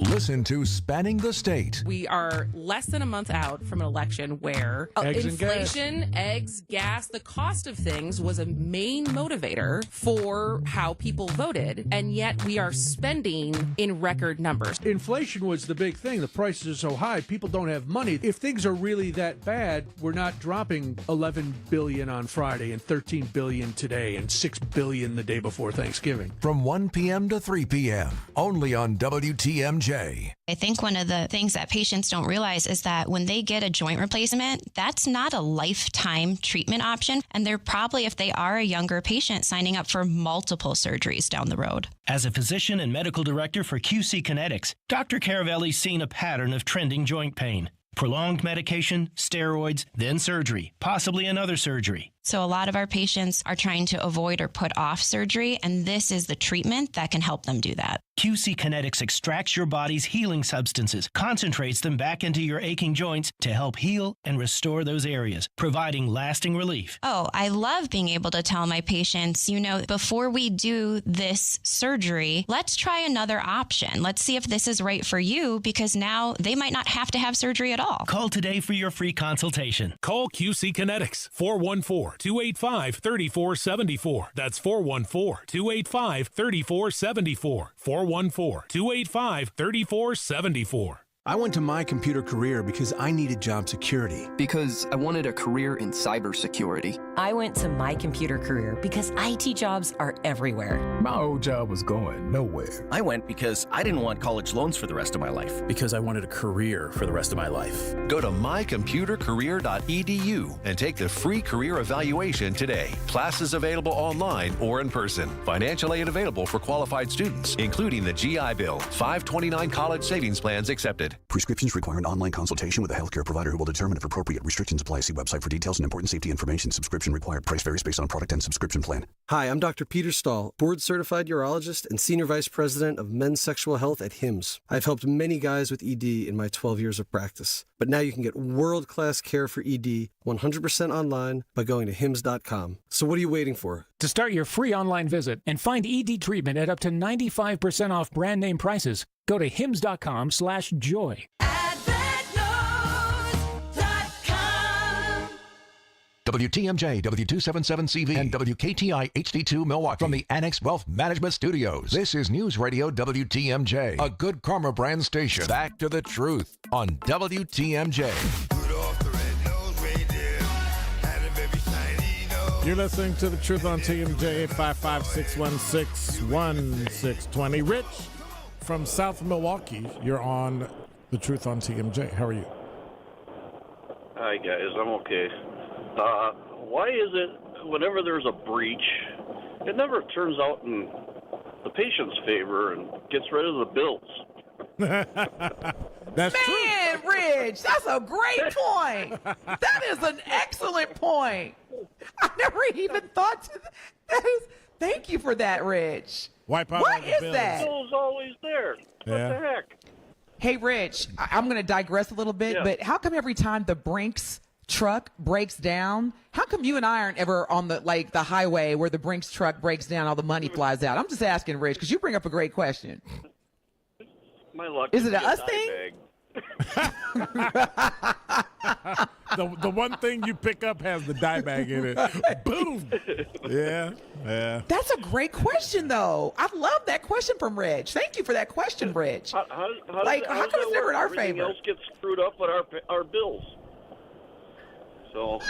Listen to Spanning the State. We are less than a month out from an election where inflation, eggs, gas, the cost of things was a main motivator for how people voted. And yet we are spending in record numbers. Inflation was the big thing. The prices are so high, people don't have money. If things are really that bad, we're not dropping $11 billion on Friday and $13 billion today and $6 billion the day before Thanksgiving. From 1 p.m. to 3 p.m., only on WTMJ. I think one of the things that patients don't realize is that when they get a joint replacement, that's not a lifetime treatment option. And they're probably, if they are a younger patient, signing up for multiple surgeries down the road. As a physician and medical director for QC Kinetics, Dr. Caravelli's seen a pattern of trending joint pain. Prolonged medication, steroids, then surgery, possibly another surgery. So a lot of our patients are trying to avoid or put off surgery, and this is the treatment that can help them do that. QC Kinetics extracts your body's healing substances, concentrates them back into your aching joints to help heal and restore those areas, providing lasting relief. Oh, I love being able to tell my patients, before we do this surgery, let's try another option. Let's see if this is right for you, because now they might not have to have surgery at all. Call today for your free consultation. Call QC Kinetics, 414-285-3474. That's 414-285-3474. 414-285-3474. I went to My Computer Career because I needed job security. Because I wanted a career in cybersecurity. I went to My Computer Career because IT jobs are everywhere. My old job was going nowhere. I went because I didn't want college loans for the rest of my life. Because I wanted a career for the rest of my life. Go to mycomputercareer.edu and take the free career evaluation today. Classes available online or in person. Financial aid available for qualified students, including the GI Bill. 529 college savings plans accepted. prohibited. Prescriptions require an online consultation with a healthcare provider who will determine if appropriate. Restrictions apply. See website for details and important safety information. Subscription required. Price varies based on product and subscription plan. Hi, I'm Dr. Peter Stahl, board-certified urologist and senior vice president of men's sexual health at HIMSS. I've helped many guys with ED in my 12 years of practice. But now you can get world-class care for ED 100% online by going to hims.com. So what are you waiting for? To start your free online visit and find ED treatment at up to 95% off brand name prices, go to hims.com/joy. WTMJ, W277CV, and WKTI HD2 Milwaukee from the Annex Wealth Management Studios. This is News Radio WTMJ, a Good Karma brand station. Back to the truth on WTMJ. You're listening to The Truth on TMJ, 855-616-1620. Rich from South Milwaukee, you're on The Truth on TMJ. How are you? Hi, guys. I'm okay. Why is it whenever there's a breach, it never turns out in the patient's favor and gets rid of the bills? That's true. Man, Rich, that's a great point. That is an excellent point. I never even thought to that. Thank you for that, Rich. Wipe out what all the is bills. that? The bill's always there. Yeah. What the heck? Hey, Rich, I'm going to digress a little bit, but how come every time the Brinks truck breaks down, how come you and I aren't ever on the highway where the Brinks truck breaks down, all the money flies out? I'm just asking, Rich, because you bring up a great question. My luck. Is it a us dye thing? The one thing you pick up has the dye bag in it. Boom. Yeah. That's a great question, though. I love that question from Rich. Thank you for that question, Rich. How come it's never in our Everything favor? else gets screwed up with our bills. So.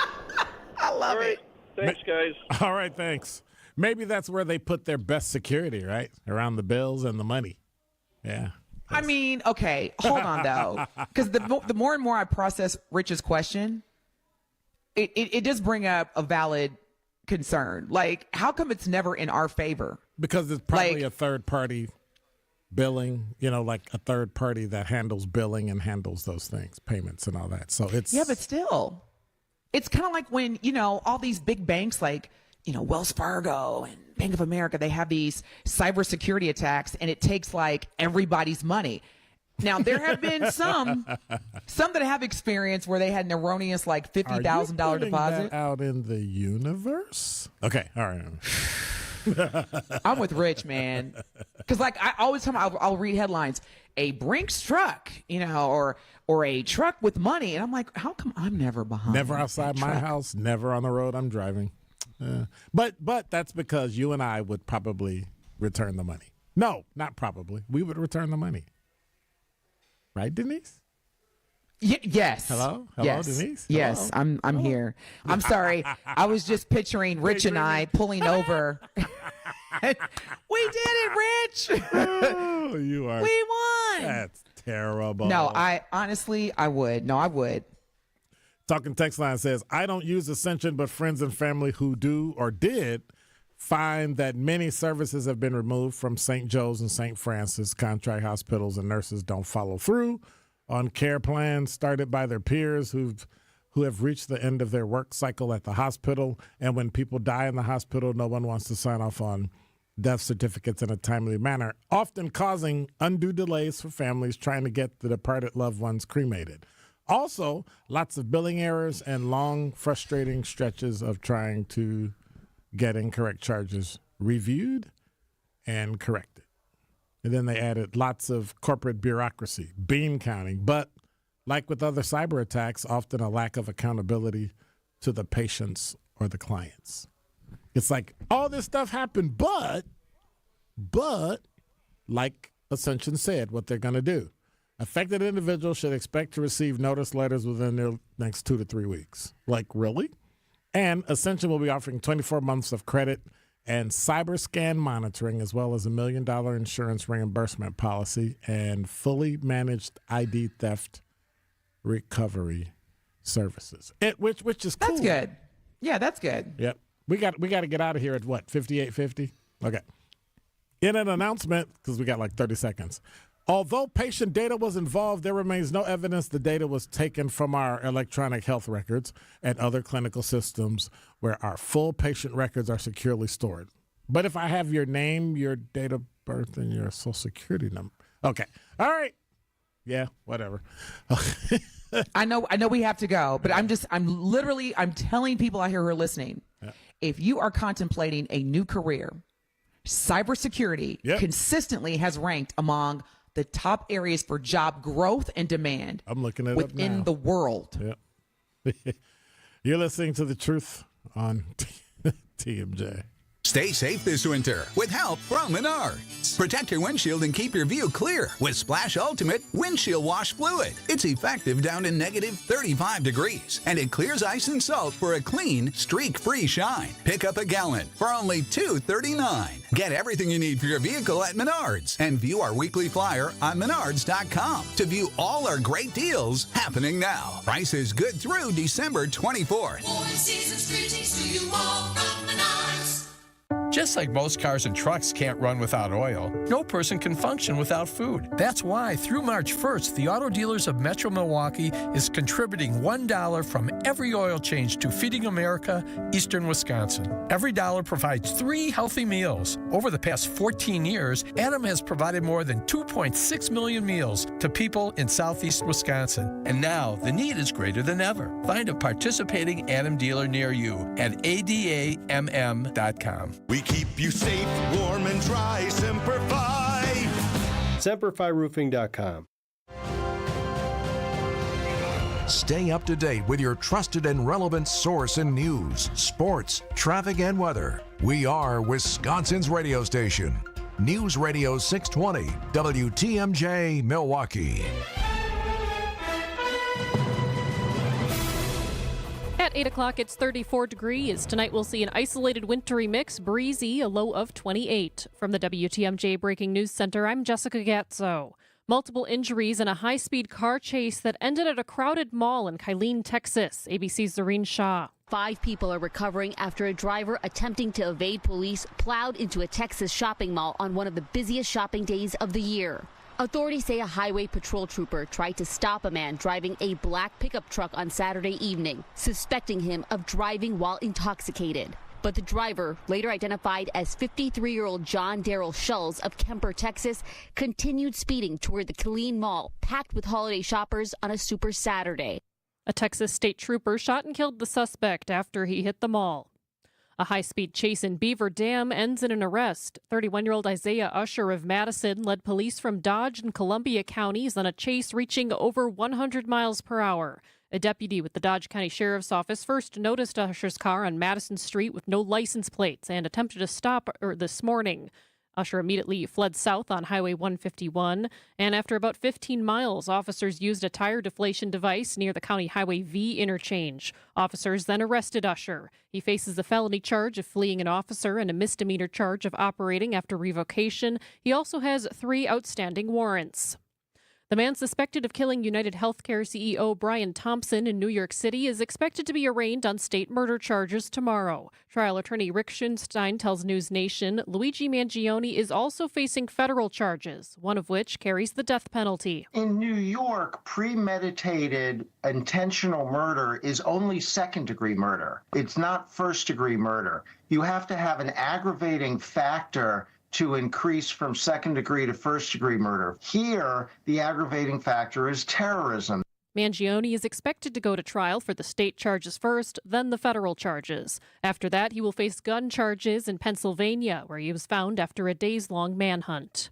I love it. Thanks, guys. All right, thanks. Maybe that's where they put their best security, right? Around the bills and the money. Yeah. I mean, okay, hold on, though. Because the more and more I process Rich's question, it does bring up a valid concern. Like, how come it's never in our favor? Because it's probably a third-party billing, like a third party that handles billing and handles those things, payments and all that. So it's... Yeah, but still. It's kind of like when, all these big banks like, Wells Fargo and Bank of America, they have these cybersecurity attacks and it takes like everybody's money. Now, there have been some that have experience where they had an erroneous like $50,000 deposit. That out in the universe? Okay, all right. I'm with Rich, man. Because like I always I'll read headlines, a Brinks truck, or a truck with money. And I'm like, how come I'm never behind? Never outside my house, never on the road I'm driving. But that's because you and I would probably return the money. No, not probably. We would return the money. Right, Denise? Yes. Hello, yes. Denise? Yes, Hello? I'm here. I'm sorry. I was just picturing Rich and I pulling over. We did it, Rich. Oh, you are. We won. That's terrible. No, I would. No, I would. Talking Text Line says, I don't use Ascension, but friends and family who do or did find that many services have been removed from St. Joe's and St. Francis. Contract hospitals and nurses don't follow through on care plans started by their peers who have reached the end of their work cycle at the hospital. And when people die in the hospital, no one wants to sign off on death certificates in a timely manner, often causing undue delays for families trying to get the departed loved ones cremated. Also, lots of billing errors and long, frustrating stretches of trying to get incorrect charges reviewed and corrected. And then they added lots of corporate bureaucracy, bean counting, but like with other cyber attacks, often a lack of accountability to the patients or the clients. It's like, all this stuff happened, but like Ascension said, what they're going to do. Affected individuals should expect to receive notice letters within their next 2 to 3 weeks. Like, really? And Ascension will be offering 24 months of credit and cyber scan monitoring, as well as $1 million insurance reimbursement policy and fully managed ID theft recovery services. Which is cool. That's good. Yeah, that's good. Yep. We got to get out of here at what, 58:50? Okay. In an announcement, because we got like 30 seconds, Although patient data was involved, there remains no evidence the data was taken from our electronic health records and other clinical systems where our full patient records are securely stored. But if I have your name, your date of birth, and your social security number. Okay. All right. Yeah, whatever. I know we have to go, but I'm telling people out here who are listening, if you are contemplating a new career, cybersecurity consistently has ranked among the top areas for job growth and demand. I'm looking at within it now. the world. Yep. You're listening to The Truth on TMJ. Stay safe this winter with help from Menards. Protect your windshield and keep your view clear with Splash Ultimate Windshield Wash Fluid. It's effective down to negative 35 degrees, and it clears ice and salt for a clean, streak-free shine. Pick up a gallon for only $2.39. Get everything you need for your vehicle at Menards, and view our weekly flyer on menards.com to view all our great deals happening now. Prices good through December 24th. More season's greetings to you all from Menards. Just like most cars and trucks can't run without oil, no person can function without food. That's why through March 1st, the Auto Dealers of Metro Milwaukee is contributing $1 from every oil change to Feeding America, Eastern Wisconsin. Every dollar provides 3 healthy meals. Over the past 14 years, Adam has provided more than 2.6 million meals to people in southeast Wisconsin. And now the need is greater than ever. Find a participating Adam dealer near you at adamm.com. We keep you safe, warm, and dry. Semper Fi. SemperFiRoofing.com. Stay up to date with your trusted and relevant source in news, sports, traffic, and weather. We are Wisconsin's radio station. News Radio 620, WTMJ, Milwaukee. At 8 o'clock, it's 34 degrees. Tonight, we'll see an isolated wintry mix, breezy, a low of 28. From the WTMJ Breaking News Center, I'm Jessica Gatzo. Multiple injuries in a high-speed car chase that ended at a crowded mall in Kylene, Texas. ABC's Zareen Shah. 5 people are recovering after a driver attempting to evade police plowed into a Texas shopping mall on one of the busiest shopping days of the year. Authorities say a highway patrol trooper tried to stop a man driving a black pickup truck on Saturday evening, suspecting him of driving while intoxicated. But the driver, later identified as 53-year-old John Darrell Schulz of Kemper, Texas, continued speeding toward the Kylene Mall, packed with holiday shoppers on a Super Saturday. A Texas state trooper shot and killed the suspect after he hit the mall. A high-speed chase in Beaver Dam ends in an arrest. 31-year-old Isaiah Usher of Madison led police from Dodge and Columbia counties on a chase reaching over 100 miles per hour. A deputy with the Dodge County Sheriff's Office first noticed Usher's car on Madison Street with no license plates and attempted to stop her this morning. Usher immediately fled south on Highway 151, and after about 15 miles, officers used a tire deflation device near the County Highway V interchange. Officers then arrested Usher. He faces a felony charge of fleeing an officer and a misdemeanor charge of operating after revocation. He also has 3 outstanding warrants. The man suspected of killing United Healthcare CEO Brian Thompson in New York City is expected to be arraigned on state murder charges tomorrow. Trial attorney Rick Schoenstein tells News Nation Luigi Mangione is also facing federal charges, one of which carries the death penalty. In New York, premeditated intentional murder is only second-degree murder. It's not first-degree murder. You have to have an aggravating factor to increase from second-degree to first-degree murder. Here, the aggravating factor is terrorism. Mangione is expected to go to trial for the state charges first, then the federal charges. After that, he will face gun charges in Pennsylvania, where he was found after a days-long manhunt.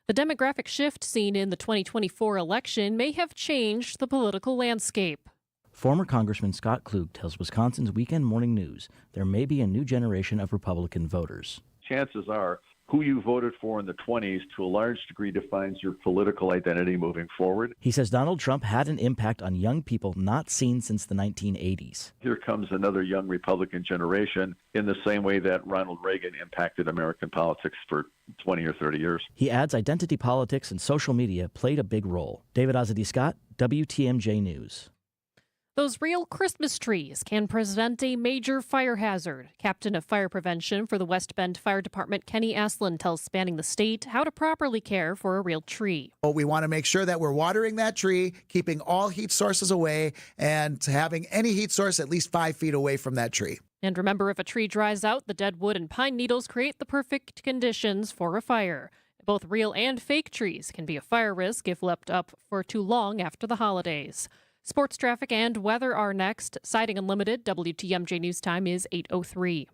The demographic shift seen in the 2024 election may have changed the political landscape. Former Congressman Scott Klug tells Wisconsin's Weekend Morning News there may be a new generation of Republican voters. Chances are who you voted for in the 20s to a large degree defines your political identity moving forward. He says Donald Trump had an impact on young people not seen since the 1980s. Here comes another young Republican generation in the same way that Ronald Reagan impacted American politics for 20 or 30 years. He adds identity politics and social media played a big role. David Ozady Scott, WTMJ News. Those real Christmas trees can present a major fire hazard. Captain of Fire Prevention for the West Bend Fire Department, Kenny Aslan, tells Spanning the State how to properly care for a real tree. We want to make sure that we're watering that tree, keeping all heat sources away, and having any heat source at least 5 feet away from that tree. And remember, if a tree dries out, the dead wood and pine needles create the perfect conditions for a fire. Both real and fake trees can be a fire risk if left up for too long after the holidays. Sports, traffic, and weather are next. Siding Unlimited, WTMJ News Time is 8:03.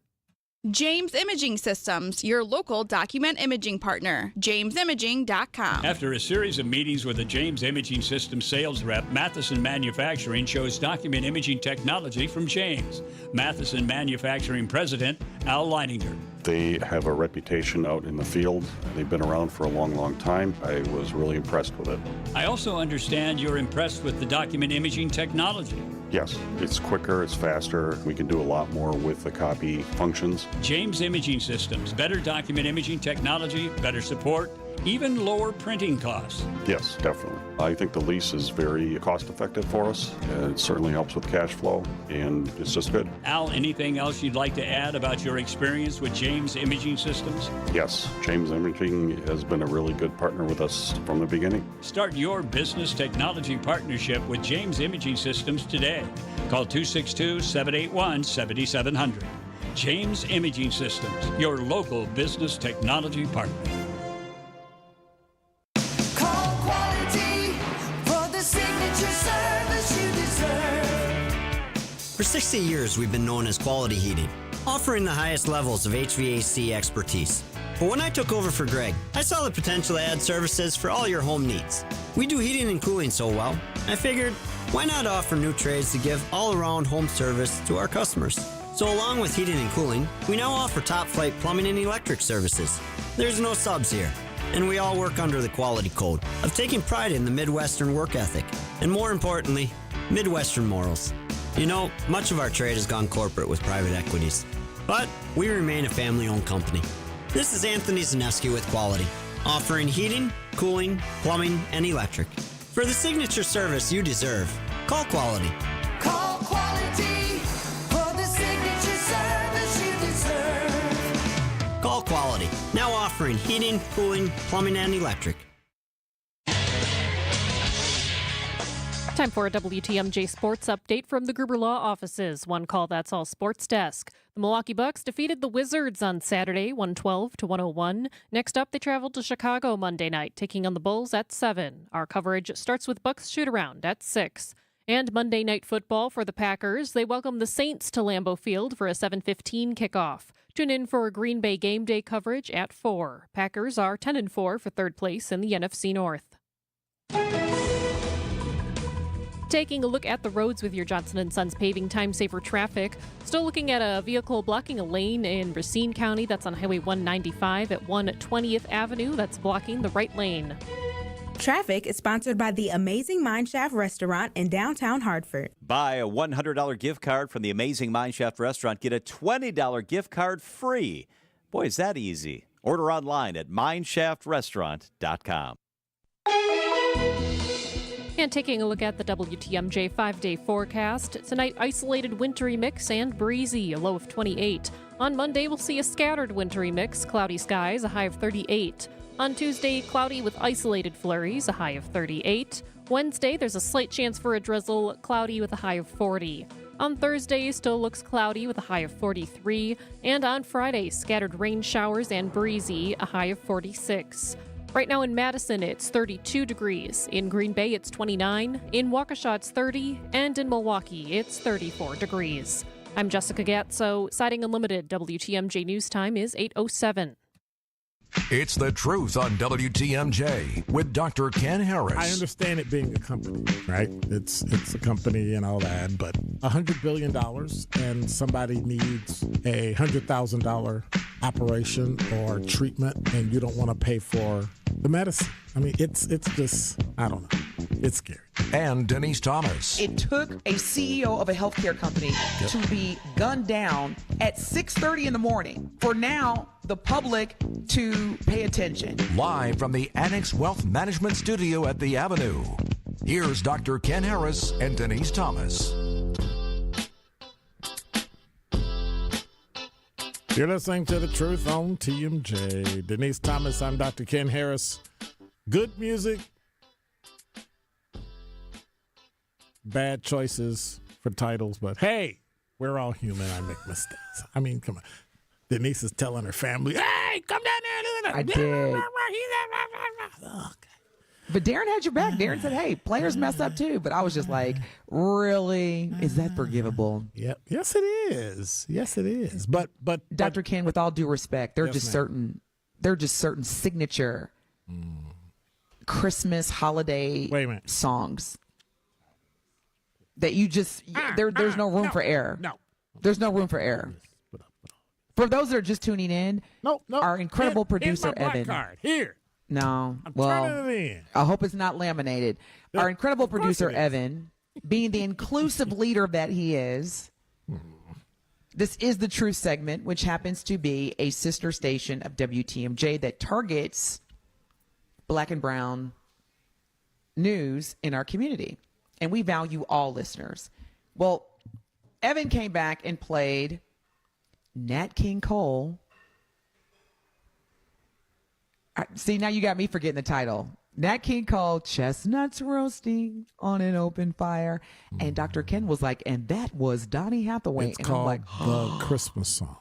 James Imaging Systems, your local document imaging partner. JamesImaging.com. After a series of meetings with the James Imaging Systems sales rep, Matheson Manufacturing chose document imaging technology from James. Matheson Manufacturing President Al Leininger. They have a reputation out in the field. They've been around for a long, long time. I was really impressed with it. I also understand you're impressed with the document imaging technology. Yes, it's quicker, it's faster. We can do a lot more with the copy functions. James Imaging Systems, better document imaging technology, better support, even lower printing costs. Yes, definitely. I think the lease is very cost effective for us. It certainly helps with cash flow, and it's just good. Al, anything else you'd like to add about your experience with James Imaging Systems? Yes, James Imaging has been a really good partner with us from the beginning. Start your business technology partnership with James Imaging Systems today. Call 262-781-7700. James Imaging Systems, your local business technology partner. For 60 years, we've been known as Quality Heating, offering the highest levels of HVAC expertise. But when I took over for Greg, I saw the potential to add services for all your home needs. We do heating and cooling so well, I figured, why not offer new trades to give all-around home service to our customers? So along with heating and cooling, we now offer top-flight plumbing and electric services. There's no subs here, and we all work under the quality code of taking pride in the Midwestern work ethic, and more importantly, Midwestern morals. You know, much of our trade has gone corporate with private equities, but we remain a family-owned company. This is Anthony Zaneski with Quality, offering heating, cooling, plumbing, and electric. For the signature service you deserve, call Quality. Call Quality for the signature service you deserve. Call Quality, now offering heating, cooling, plumbing, and electric. Time for a WTMJ sports update from the Gruber Law offices. One call, that's all sports desk. The Milwaukee Bucks defeated the Wizards on Saturday, 112-101. Next up, they traveled to Chicago Monday night, taking on the Bulls at 7. Our coverage starts with Bucks shoot-around at 6. And Monday Night Football for the Packers. They welcome the Saints to Lambeau Field for a 7:15 kickoff. Tune in for Green Bay game day coverage at 4. Packers are 10-4 for third place in the NFC North. Taking a look at the roads with your Johnson & Sons Paving Time Saver traffic. Still looking at a vehicle blocking a lane in Racine County. That's on Highway 195 at 120th Avenue. That's blocking the right lane. Traffic is sponsored by the Amazing Mineshaft Restaurant in downtown Hartford. Buy a $100 gift card from the Amazing Mineshaft Restaurant. Get a $20 gift card free. Boy, is that easy. Order online at mineshaftrestaurant.com. And taking a look at the WTMJ 5-day forecast. Tonight, isolated wintry mix and breezy, a low of 28. On Monday, we'll see a scattered wintry mix, cloudy skies, a high of 38. On Tuesday, cloudy with isolated flurries, a high of 38. Wednesday, there's a slight chance for a drizzle, cloudy with a high of 40. On Thursday, still looks cloudy with a high of 43. And on Friday, scattered rain showers and breezy, a high of 46. Right now in Madison, it's 32 degrees. In Green Bay, it's 29. In Waukesha, it's 30. And in Milwaukee, it's 34 degrees. I'm Jessica Gatso. Siding Unlimited, WTMJ News Time is 8:07. It's The Truth on WTMJ with Dr. Ken Harris. I understand it being a company, right? It's a company and all that, but $100 billion and somebody needs a $100,000 operation or treatment and you don't want to pay for the medicine. I mean, it's just, I don't know. It's scary. And Denise Thomas. It took a CEO of a healthcare company to be gunned down at 6:30 in the morning for now the public to pay attention. Live from the Annex Wealth Management Studio at the Avenue, here's Dr. Ken Harris and Denise Thomas. You're listening to The Truth on TMJ. Denise Thomas, I'm Dr. Ken Harris. Good music, bad choices for titles, but hey, we're all human. I make mistakes. I mean, come on. Denise is telling her family, hey, come down there and look at that. I did. But Darren had your back. Darren said, hey, players mess up too. But I was just like, really? Is that forgivable? Yep. Yes, it is. Yes, it is. But Dr. Ken, with all due respect, there are just certain signature Christmas holiday songs that you just there's no room for error. No. There's no room for error. For those that are just tuning in, our incredible producer Evan. Card. Here. No. I'm well, turning it in. I hope it's not laminated. Our incredible producer Evan, being the inclusive leader that he is, this is the Truth segment, which happens to be a sister station of WTMJ that targets Black and brown news in our community. And we value all listeners. Well, Evan came back and played Nat King Cole. See, now you got me forgetting the title. Nat King Cole, Chestnuts Roasting on an Open Fire. And Dr. Ken was like, and that was Donny Hathaway. It's and called I'm like, the Christmas song.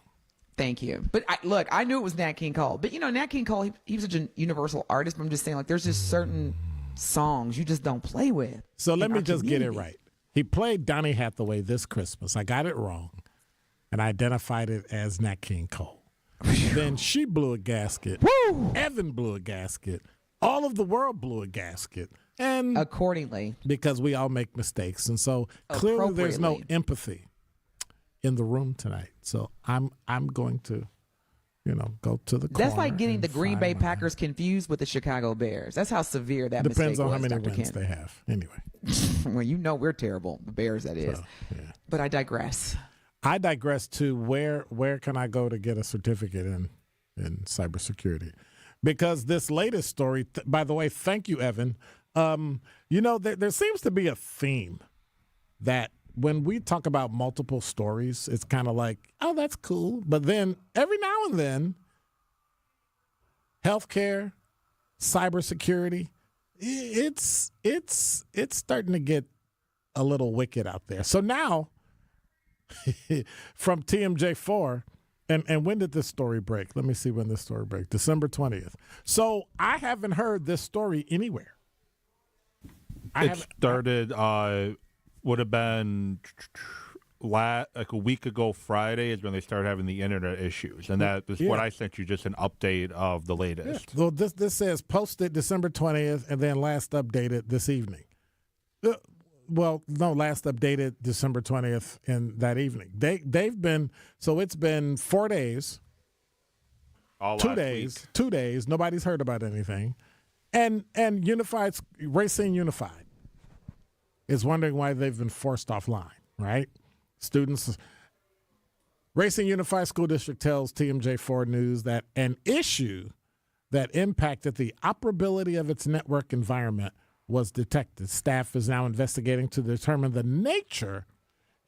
Thank you. But look, I knew it was Nat King Cole. But, Nat King Cole, he was such a universal artist. But I'm just saying, like, there's just certain songs you just don't play with. So let me just get it right. He played Donny Hathaway this Christmas. I got it wrong. And I identified it as Nat King Cole. Then she blew a gasket. Woo! Evan blew a gasket. All of the world blew a gasket. And accordingly. Because we all make mistakes. And so clearly there's no empathy in the room tonight. So I'm going to, go to the corner. That's like getting the Green Bay Packers confused with the Chicago Bears. That's how severe that mistake was. Depends on how many Dr. wins Ken. they have. Anyway. Well, we're terrible. The Bears, that is. So, yeah. But I digress. I digress to where can I go to get a certificate in cybersecurity? Because this latest story, by the way, thank you, Evan. There seems to be a theme that when we talk about multiple stories, it's kind of like, oh, that's cool. But then every now and then, healthcare, cybersecurity, it's starting to get a little wicked out there. So now, from TMJ4, and when did this story break? Let me see when this story break. December 20th. So I haven't heard this story anywhere. It started, would have been like a week ago Friday is when they started having the internet issues. And that is what I sent you, just an update of the latest. Yeah. Well, this says posted December 20th and then last updated this evening. Well, no, last updated December 20th in that evening. They've been, so it's been 4 days, 2 days, week. 2 days. Nobody's heard about anything. And Racine Unified is wondering why they've been forced offline, right? Students, Racine Unified School District tells TMJ4 News that an issue that impacted the operability of its network environment was detected. Staff is now investigating to determine the nature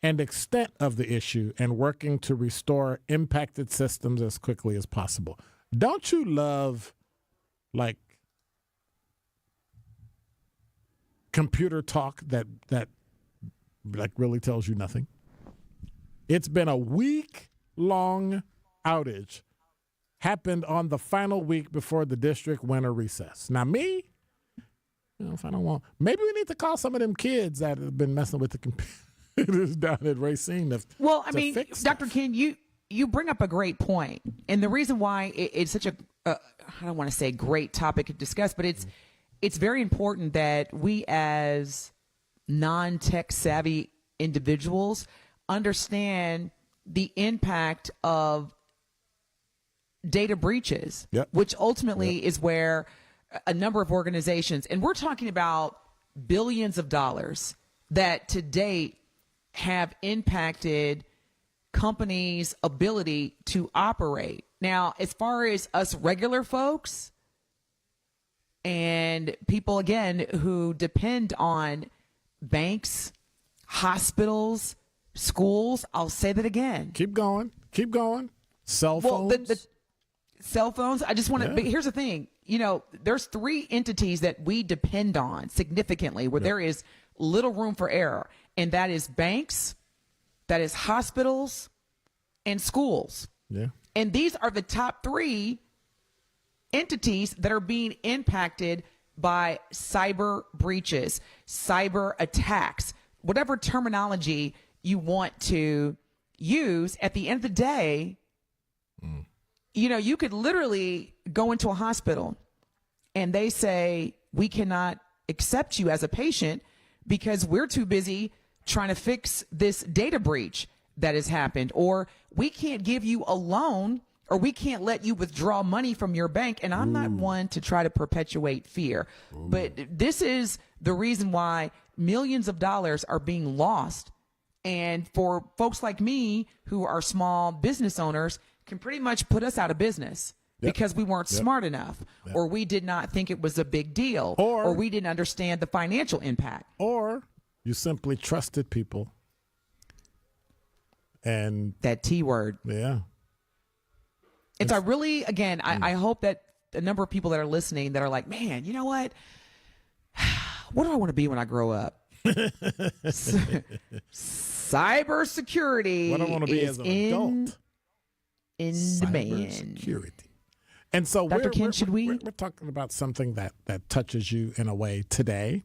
and extent of the issue and working to restore impacted systems as quickly as possible. Don't you love, like, computer talk that like really tells you nothing? It's been a week-long outage. Happened on the final week before the district winter recess. Now, if I don't want, maybe we need to call some of them kids that have been messing with the computers down at Racine. Well, I mean, Dr. Ken, you bring up a great point. And the reason why it's such I don't want to say great topic to discuss, but it's very important that we as non-tech savvy individuals understand the impact of data breaches, which ultimately is where a number of organizations, and we're talking about billions of dollars that to date have impacted companies' ability to operate. Now, as far as us regular folks and people, again, who depend on banks, hospitals, schools, I'll say that again. Keep going. Cell phones? Well, the cell phones, I just want to, but here's the thing. There's 3 entities that we depend on significantly where there is little room for error, and that is banks, that is hospitals, and schools. Yeah. And these are the top 3 entities that are being impacted by cyber breaches, cyber attacks, whatever terminology you want to use. At the end of the day, you could literally go into a hospital and they say, we cannot accept you as a patient because we're too busy trying to fix this data breach that has happened, or we can't give you a loan, or we can't let you withdraw money from your bank. And I'm not one to try to perpetuate fear, but this is the reason why millions of dollars are being lost. And for folks like me who are small business owners, can pretty much put us out of business because we weren't smart enough, or we did not think it was a big deal, or we didn't understand the financial impact. Or you simply trusted people. And that T word. Yeah. I really, again, I hope that a number of people that are listening that are like, man, you know what? What do I want to be when I grow up? Cybersecurity. What I want to be as an adult. In demand. Security. And so Dr. Ken, should we? We're talking about something that touches you in a way today.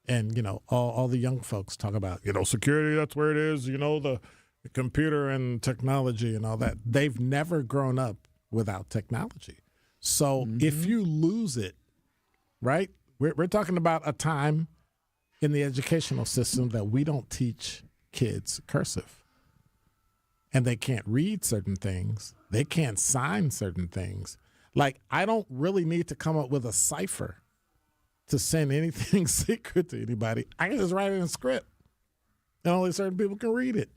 And, all the young folks talk about, security, that's where it is, the computer and technology and all that. They've never grown up without technology. So if you lose it, right, we're talking about a time in the educational system that we don't teach kids cursive. And they can't read certain things. They can't sign certain things. Like, I don't really need to come up with a cipher to send anything secret to anybody. I can just write it in script, and only certain people can read it.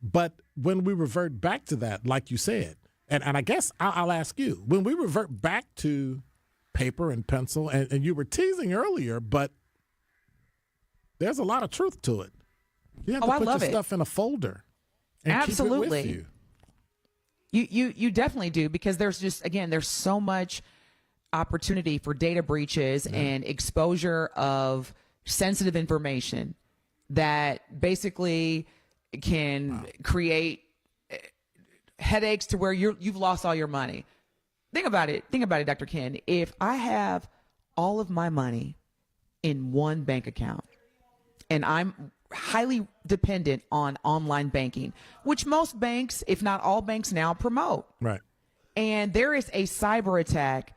But when we revert back to that, like you said, and I guess I'll ask you, when we revert back to paper and pencil, and you were teasing earlier, but there's a lot of truth to it. You have to put your stuff in a folder and Absolutely. keep it with you. You definitely do, because there's so much opportunity for data breaches and exposure of sensitive information that basically can create headaches to where you've lost all your money. Think about it, Dr. Ken. If I have all of my money in one bank account and I'm highly dependent on online banking, which most banks, if not all banks now, promote. Right. And there is a cyber attack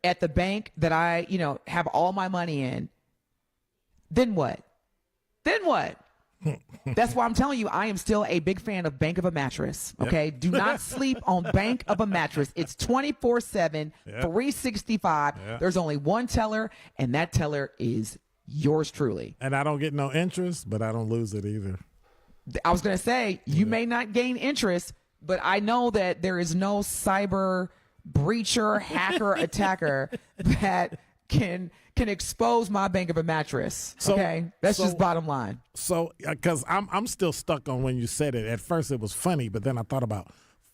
at the bank that I, have all my money in. Then what? That's why I'm telling you, I am still a big fan of Bank of a Mattress. Okay. Do not sleep on Bank of a Mattress. It's 24/7, 365. There's only one teller, and that teller is yours truly. And I don't get no interest, but I don't lose it either. I was going to say, you may not gain interest, but I know that there is no cyber breacher, hacker, attacker that can expose my Bank of a Mattress. Okay, that's just bottom line. So, because I'm still stuck on when you said it. At first, it was funny, but then I thought about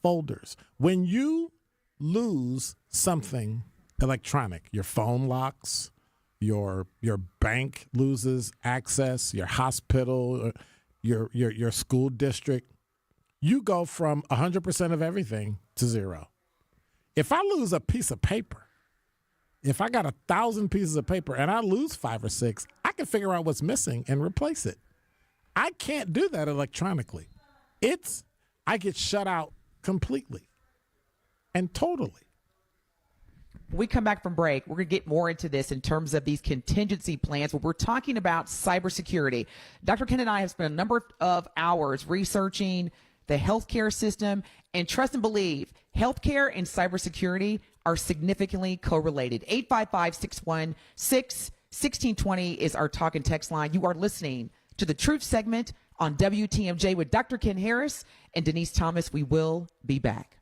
folders. When you lose something electronic, your phone locks, your bank loses access, your hospital, your school district, you go from 100% of everything to zero. If I lose a piece of paper, if I got 1,000 pieces of paper and I lose 5 or 6, I can figure out what's missing and replace it. I can't do that electronically. I get shut out completely and totally. When we come back from break, we're going to get more into this in terms of these contingency plans. When we're talking about cybersecurity, Dr. Ken and I have spent a number of hours researching the healthcare system, and trust and believe, healthcare and cybersecurity are significantly correlated. 855-616-1620 is our talk and text line. You are listening to the Truth segment on WTMJ with Dr. Ken Harris and Denise Thomas. We will be back.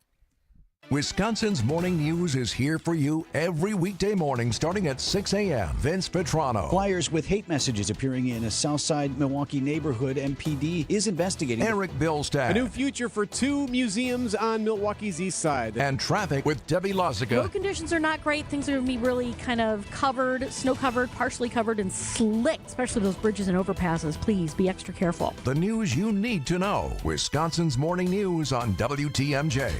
Wisconsin's Morning News is here for you every weekday morning starting at 6 a.m. Vince Petrano. Flyers with hate messages appearing in a Southside Milwaukee neighborhood. MPD is investigating. Eric Billstad. A new future for 2 museums on Milwaukee's east side. And traffic with Debbie Lozica. Road conditions are not great. Things are going to be really kind of covered, snow-covered, partially covered, and slick, especially those bridges and overpasses. Please be extra careful. The news you need to know. Wisconsin's Morning News on WTMJ.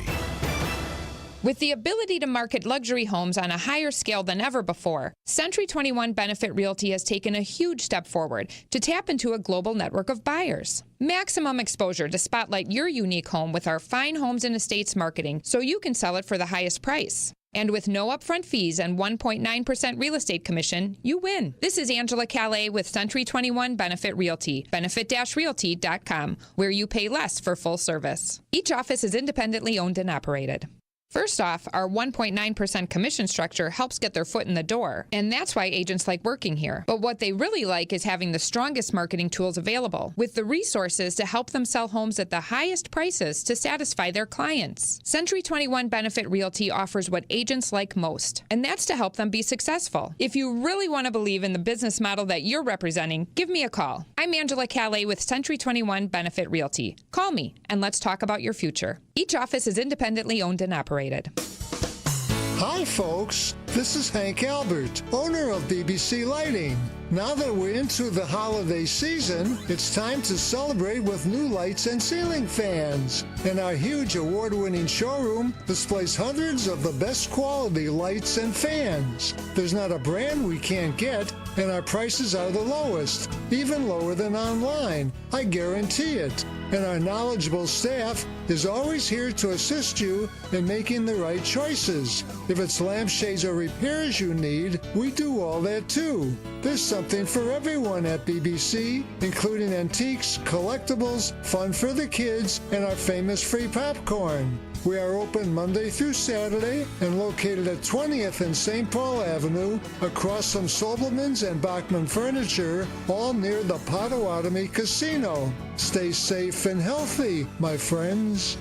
With the ability to market luxury homes on a higher scale than ever before, Century 21 Benefit Realty has taken a huge step forward to tap into a global network of buyers. Maximum exposure to spotlight your unique home with our fine homes and estates marketing so you can sell it for the highest price. And with no upfront fees and 1.9% real estate commission, you win. This is Angela Calais with Century 21 Benefit Realty, benefit-realty.com, where you pay less for full service. Each office is independently owned and operated. First off, our 1.9% commission structure helps get their foot in the door, and that's why agents like working here. But what they really like is having the strongest marketing tools available, with the resources to help them sell homes at the highest prices to satisfy their clients. Century 21 Benefit Realty offers what agents like most, and that's to help them be successful. If you really want to believe in the business model that you're representing, give me a call. I'm Angela Calais with Century 21 Benefit Realty. Call me, and let's talk about your future. Each office is independently owned and operated. Hi, folks. This is Hank Albert, owner of BBC Lighting. Now that we're into the holiday season, it's time to celebrate with new lights and ceiling fans. And our huge award-winning showroom displays hundreds of the best quality lights and fans. There's not a brand we can't get, and our prices are the lowest, even lower than online. I guarantee it. And our knowledgeable staff is always here to assist you in making the right choices. If it's lampshades or repairs you need, we do all that too. There's something for everyone at BBC, including antiques, collectibles, fun for the kids, and our famous free popcorn. We are open Monday through Saturday and located at 20th and St. Paul Avenue, across from Sobelman's and Bachman Furniture, all near the Potawatomi Casino. Stay safe and healthy, my friends.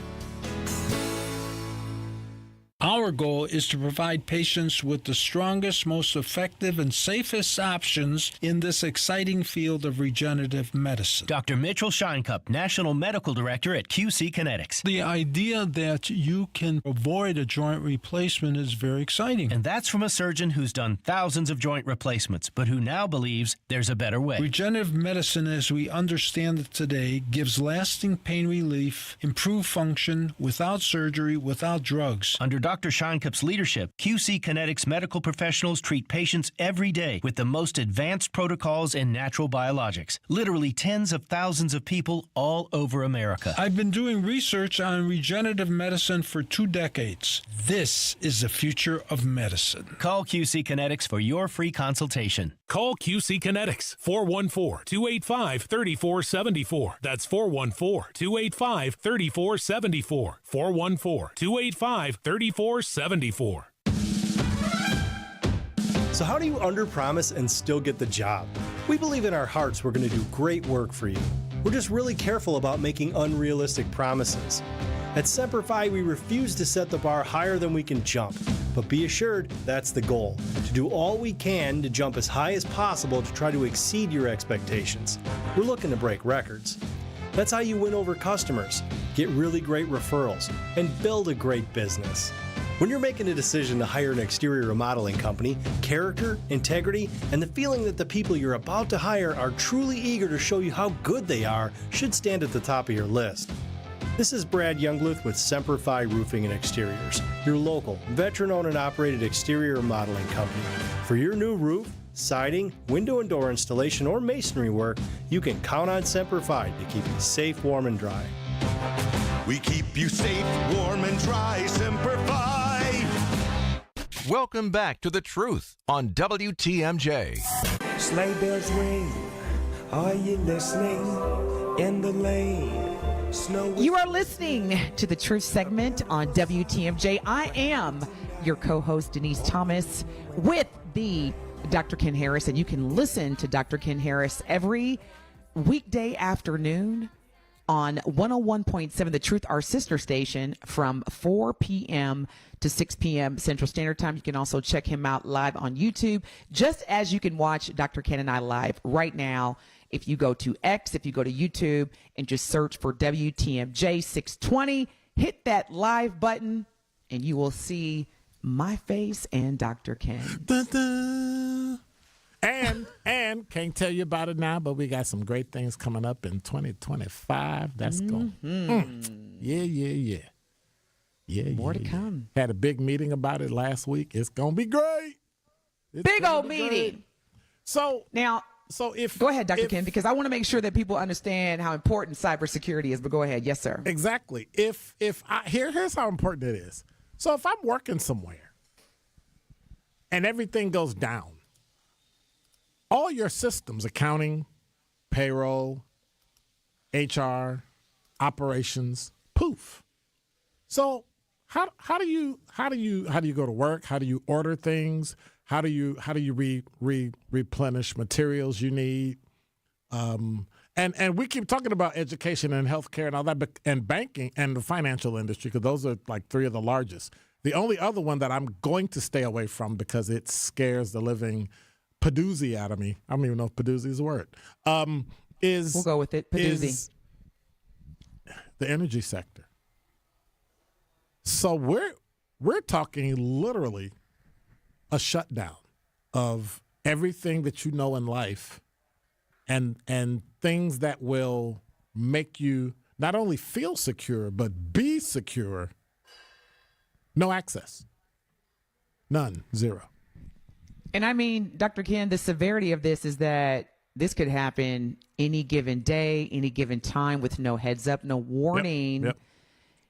Our goal is to provide patients with the strongest, most effective, and safest options in this exciting field of regenerative medicine. Dr. Mitchell Scheinkup, National Medical Director at QC Kinetics. The idea that you can avoid a joint replacement is very exciting. And that's from a surgeon who's done thousands of joint replacements, but who now believes there's a better way. Regenerative medicine, as we understand it today, gives lasting pain relief, improved function, without surgery, without drugs. Under Dr. Scheinkup's leadership, QC Kinetics medical professionals treat patients every day with the most advanced protocols in natural biologics. Literally tens of thousands of people all over America. I've been doing research on regenerative medicine for 2 decades. This is the future of medicine. Call QC Kinetics for your free consultation. Call QC Kinetics, 414-285-3474. That's 414-285-3474. 414-285-3474. So how do you under-promise and still get the job? We believe in our hearts we're going to do great work for you. We're just really careful about making unrealistic promises. At Semper Fi, we refuse to set the bar higher than we can jump. But be assured, that's the goal. To do all we can to jump as high as possible to try to exceed your expectations. We're looking to break records. That's how you win over customers, get really great referrals, and build a great business. When you're making a decision to hire an exterior remodeling company, character, integrity, and the feeling that the people you're about to hire are truly eager to show you how good they are should stand at the top of your list. This is Brad Youngluth with Semper Fi Roofing and Exteriors, your local, veteran-owned and operated exterior remodeling company. For your new roof, siding, window and door installation, or masonry work, you can count on Semper Fi to keep you safe, warm, and dry. We keep you safe, warm, and dry, Semper Fi. Welcome back to The Truth on WTMJ. Sleigh bells ring, are you listening? In the lane. You are listening to the Truth segment on WTMJ. I am your co-host, Denise Thomas, with the Dr. Ken Harris, and you can listen to Dr. Ken Harris every weekday afternoon on 101.7 The Truth, our sister station, from 4 p.m. to 6 p.m. Central Standard Time. You can also check him out live on YouTube, just as you can watch Dr. Ken and I live right now. If you go to X, if you go to YouTube, and just search for WTMJ 620, hit that live button, and you will see my face and Dr. Ken. Dun-dun. And can't tell you about it now, but we got some great things coming up in 2025. That's going. Yeah. More to come. Had a big meeting about it last week. It's gonna be great. Big old meeting. So if go ahead, Dr. Ken, because I want to make sure that people understand how important cybersecurity is. But go ahead, yes, sir. Exactly. Here's how important it is. So if I'm working somewhere and everything goes down, all your systems, accounting, payroll, HR, operations, poof. So how do you go to work? How do you order things? How do you replenish materials you need? And we keep talking about education and healthcare and all that, but and banking and the financial industry, because those are like three of the largest. The only other one that I'm going to stay away from because it scares the living Paduzzi out of me. I don't even know if Paduzzi is a word. We'll go with it. Paduzzi. Is the energy sector. So we're talking literally a shutdown of everything that you know in life, and things that will make you not only feel secure but be secure. No access. None. Zero. And I mean, Dr. Ken, the severity of this is that this could happen any given day, any given time, with no heads up, no warning.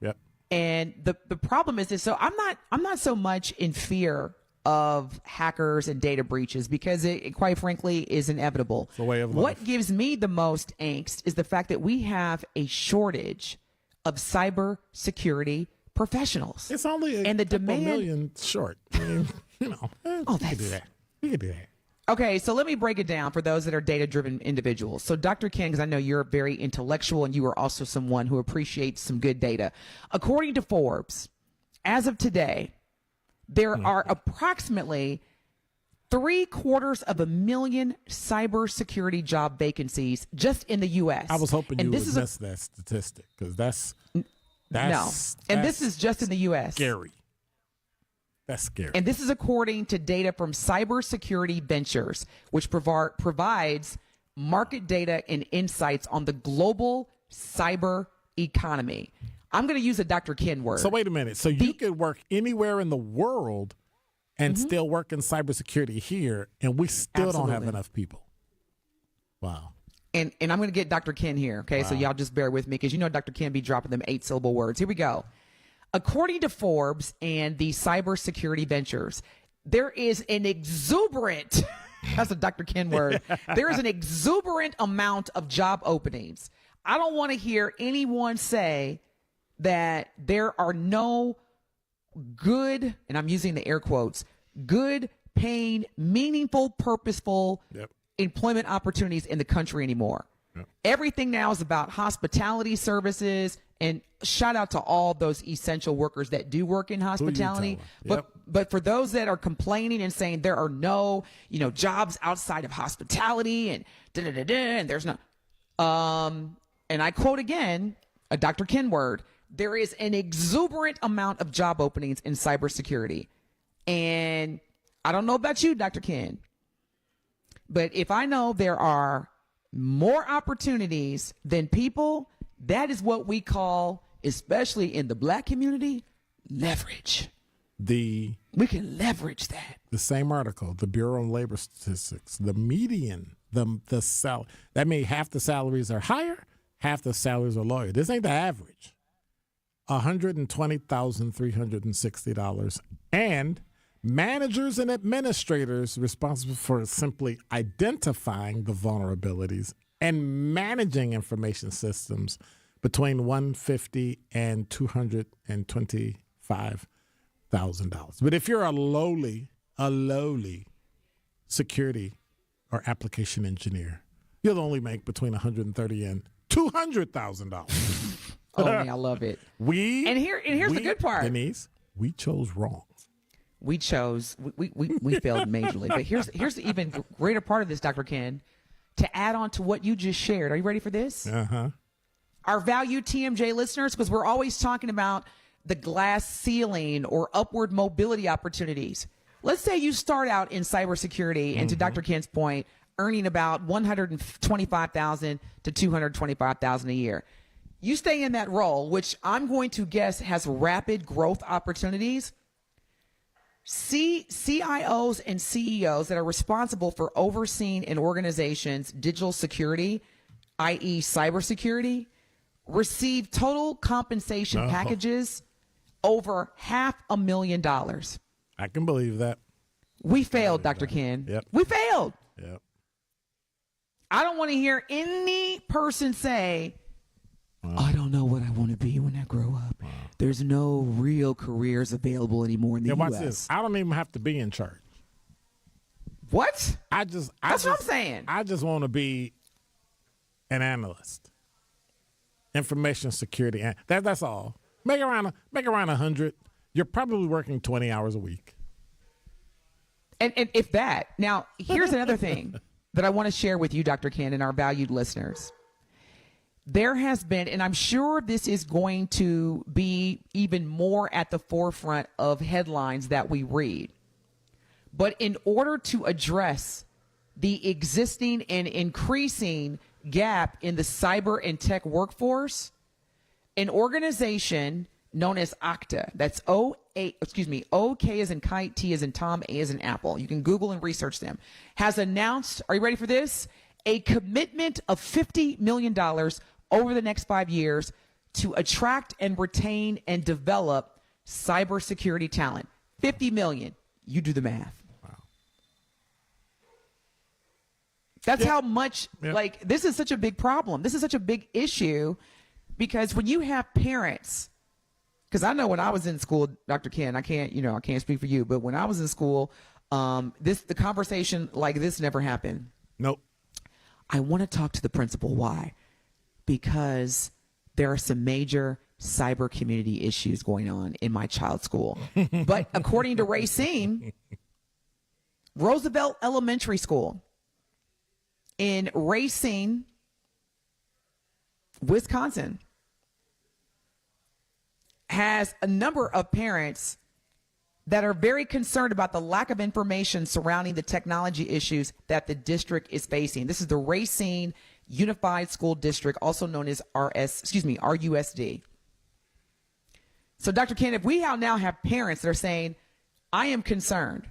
Yep. And the problem is this. So I'm not so much in fear of hackers and data breaches, because it quite frankly is inevitable. It's a way of life. What gives me the most angst is the fact that we have a shortage of cybersecurity professionals. It's only a couple million short. I mean, you know, we can do that. We can do that. Okay, so let me break it down for those that are data-driven individuals. So, Dr. Ken, because I know you're very intellectual and you are also someone who appreciates some good data. According to Forbes, as of today, there are approximately 750,000 cybersecurity job vacancies just in the U.S. I was hoping you would miss that statistic, because that's and this is just in the U.S. Scary. That's scary. And this is according to data from Cybersecurity Ventures, which provides market data and insights on the global cyber economy. I'm going to use a Dr. Ken word. So wait a minute. So you could work anywhere in the world and still work in cybersecurity here, and we still don't have enough people. Wow. And I'm going to get Dr. Ken here, okay? Wow. So y'all just bear with me, because you know Dr. Ken be dropping them 8-syllable words. Here we go. According to Forbes and the Cybersecurity Ventures, there is an exuberant, that's a Dr. Ken word, there is an exuberant amount of job openings. I don't want to hear anyone say that there are no good, and I'm using the air quotes, good, paying, meaningful, purposeful employment opportunities in the country anymore. Everything now is about hospitality services, and shout out to all those essential workers that do work in hospitality. But for those that are complaining and saying there are no, jobs outside of hospitality and and there's no, and I quote again, a Dr. Ken word, there is an exuberant amount of job openings in cybersecurity. And I don't know about you, Dr. Ken, but if I know there are more opportunities than people, that is what we call, especially in the Black community, leverage. We can leverage that. The same article, the Bureau of Labor Statistics, the median, the salary, that means half the salaries are higher, half the salaries are lower. This ain't the average. $120,360, and managers and administrators responsible for simply identifying the vulnerabilities and managing information systems between $150,000 and $225,000. But if you're a lowly security or application engineer, you'll only make between $130,000 and $200,000. Oh, man, I love it. Here's the good part. Denise, we chose wrong. We failed majorly. But here's the even greater part of this, Dr. Ken, to add on to what you just shared. Are you ready for this? Uh-huh. Our valued TMJ listeners, because we're always talking about the glass ceiling or upward mobility opportunities. Let's say you start out in cybersecurity, and to Dr. Ken's point, earning about $125,000 to $225,000 a year. You stay in that role, which I'm going to guess has rapid growth opportunities. CIOs and CEOs that are responsible for overseeing an organization's digital security, i.e. cybersecurity, receive total compensation packages over $500,000. I can believe that. We failed, Dr. Ken. Yep. We failed. Yep. I don't want to hear any person say, I don't know what I want to be when I grow up. There's no real careers available anymore in the watch U.S. this. I don't even have to be in charge. What? That's what I'm saying. I just want to be an analyst. Information security. That's all. Make around 100. You're probably working 20 hours a week. And if that. Now, here's another thing that I want to share with you, Dr. Ken, and our valued listeners. There has been, and I'm sure this is going to be even more at the forefront of headlines that we read. But in order to address the existing and increasing gap in the cyber and tech workforce, an organization known as OCTA, that's O-K as in kite, T as in Tom, A as in Apple. You can Google and research them. Has announced, are you ready for this? A commitment of $50 million over the next 5 years to attract and retain and develop cybersecurity talent. $50 million. You do the math. Wow. That's how much, this is such a big problem. This is such a big issue because when you have parents, because I know when I was in school, Dr. Ken, I can't speak for you, but when I was in school, the conversation like this never happened. Nope. I want to talk to the principal. Why? Because there are some major cyber community issues going on in my child's school. But according to Racine, Roosevelt Elementary School in Racine, Wisconsin, has a number of parents that are very concerned about the lack of information surrounding the technology issues that the district is facing. This is the Racine Unified School District, also known as RUSD. So, Dr. Ken, if we now have parents that are saying, I am concerned.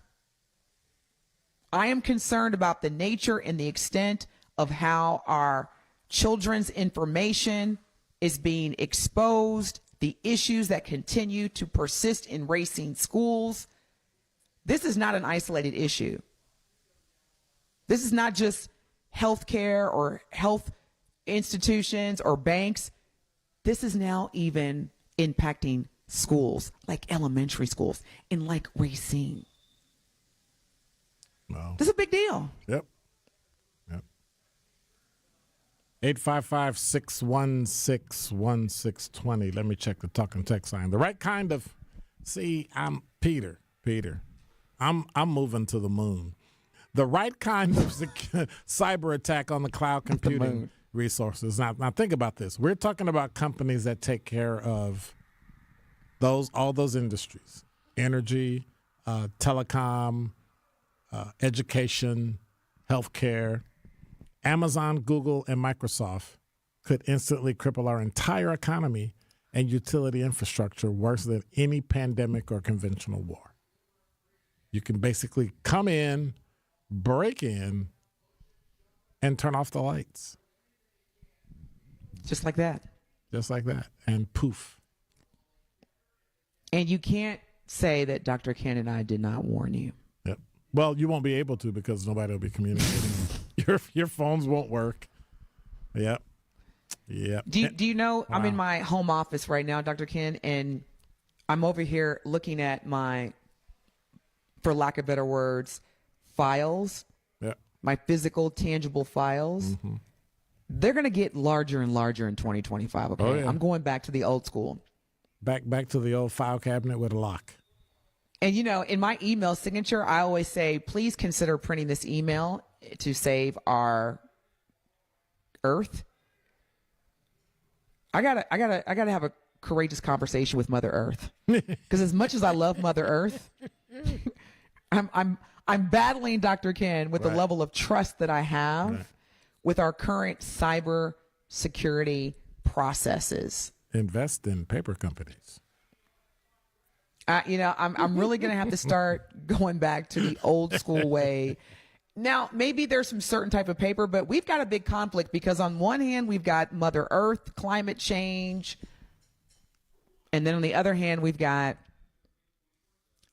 I am concerned about the nature and the extent of how our children's information is being exposed, the issues that continue to persist in Racine schools. This is not an isolated issue. This is not just healthcare or health institutions or banks. This is now even impacting schools, like elementary schools, in like Racine. Wow. This is a big deal. Yep. 855-616-1620. Let me check the talk and text line. The right kind of, I'm Peter. I'm moving to the moon. The right kind of cyber attack on the cloud computing resources. Now think about this. We're talking about companies that take care of all those industries: energy, telecom, education, healthcare. Amazon, Google, and Microsoft could instantly cripple our entire economy and utility infrastructure worse than any pandemic or conventional war. You can basically come in, break in, and turn off the lights. Just like that. Just like that. And poof. And you can't say that Dr. Ken and I did not warn you. Yep. Well, you won't be able to because nobody will be communicating. Your phones won't work. Yep. Do you know, wow. I'm in my home office right now, Dr. Ken, and I'm over here looking at my, for lack of better words, files, my physical, tangible files. Mm-hmm. they're going to get larger and larger in 2025. Okay, Oh, yeah. I'm going back to the old school. Back to the old file cabinet with a lock. And, you know, in my email signature, I always say, please consider printing this email to save our Earth. I gotta have a courageous conversation with Mother Earth, because as much as I love Mother Earth, I'm battling Dr. Ken with the level of trust that I have with our current cyber security processes. Invest in paper companies. I'm really going to have to start going back to the old school way. Now, maybe there's some certain type of paper, but we've got a big conflict because on one hand, we've got Mother Earth, climate change. And then on the other hand, we've got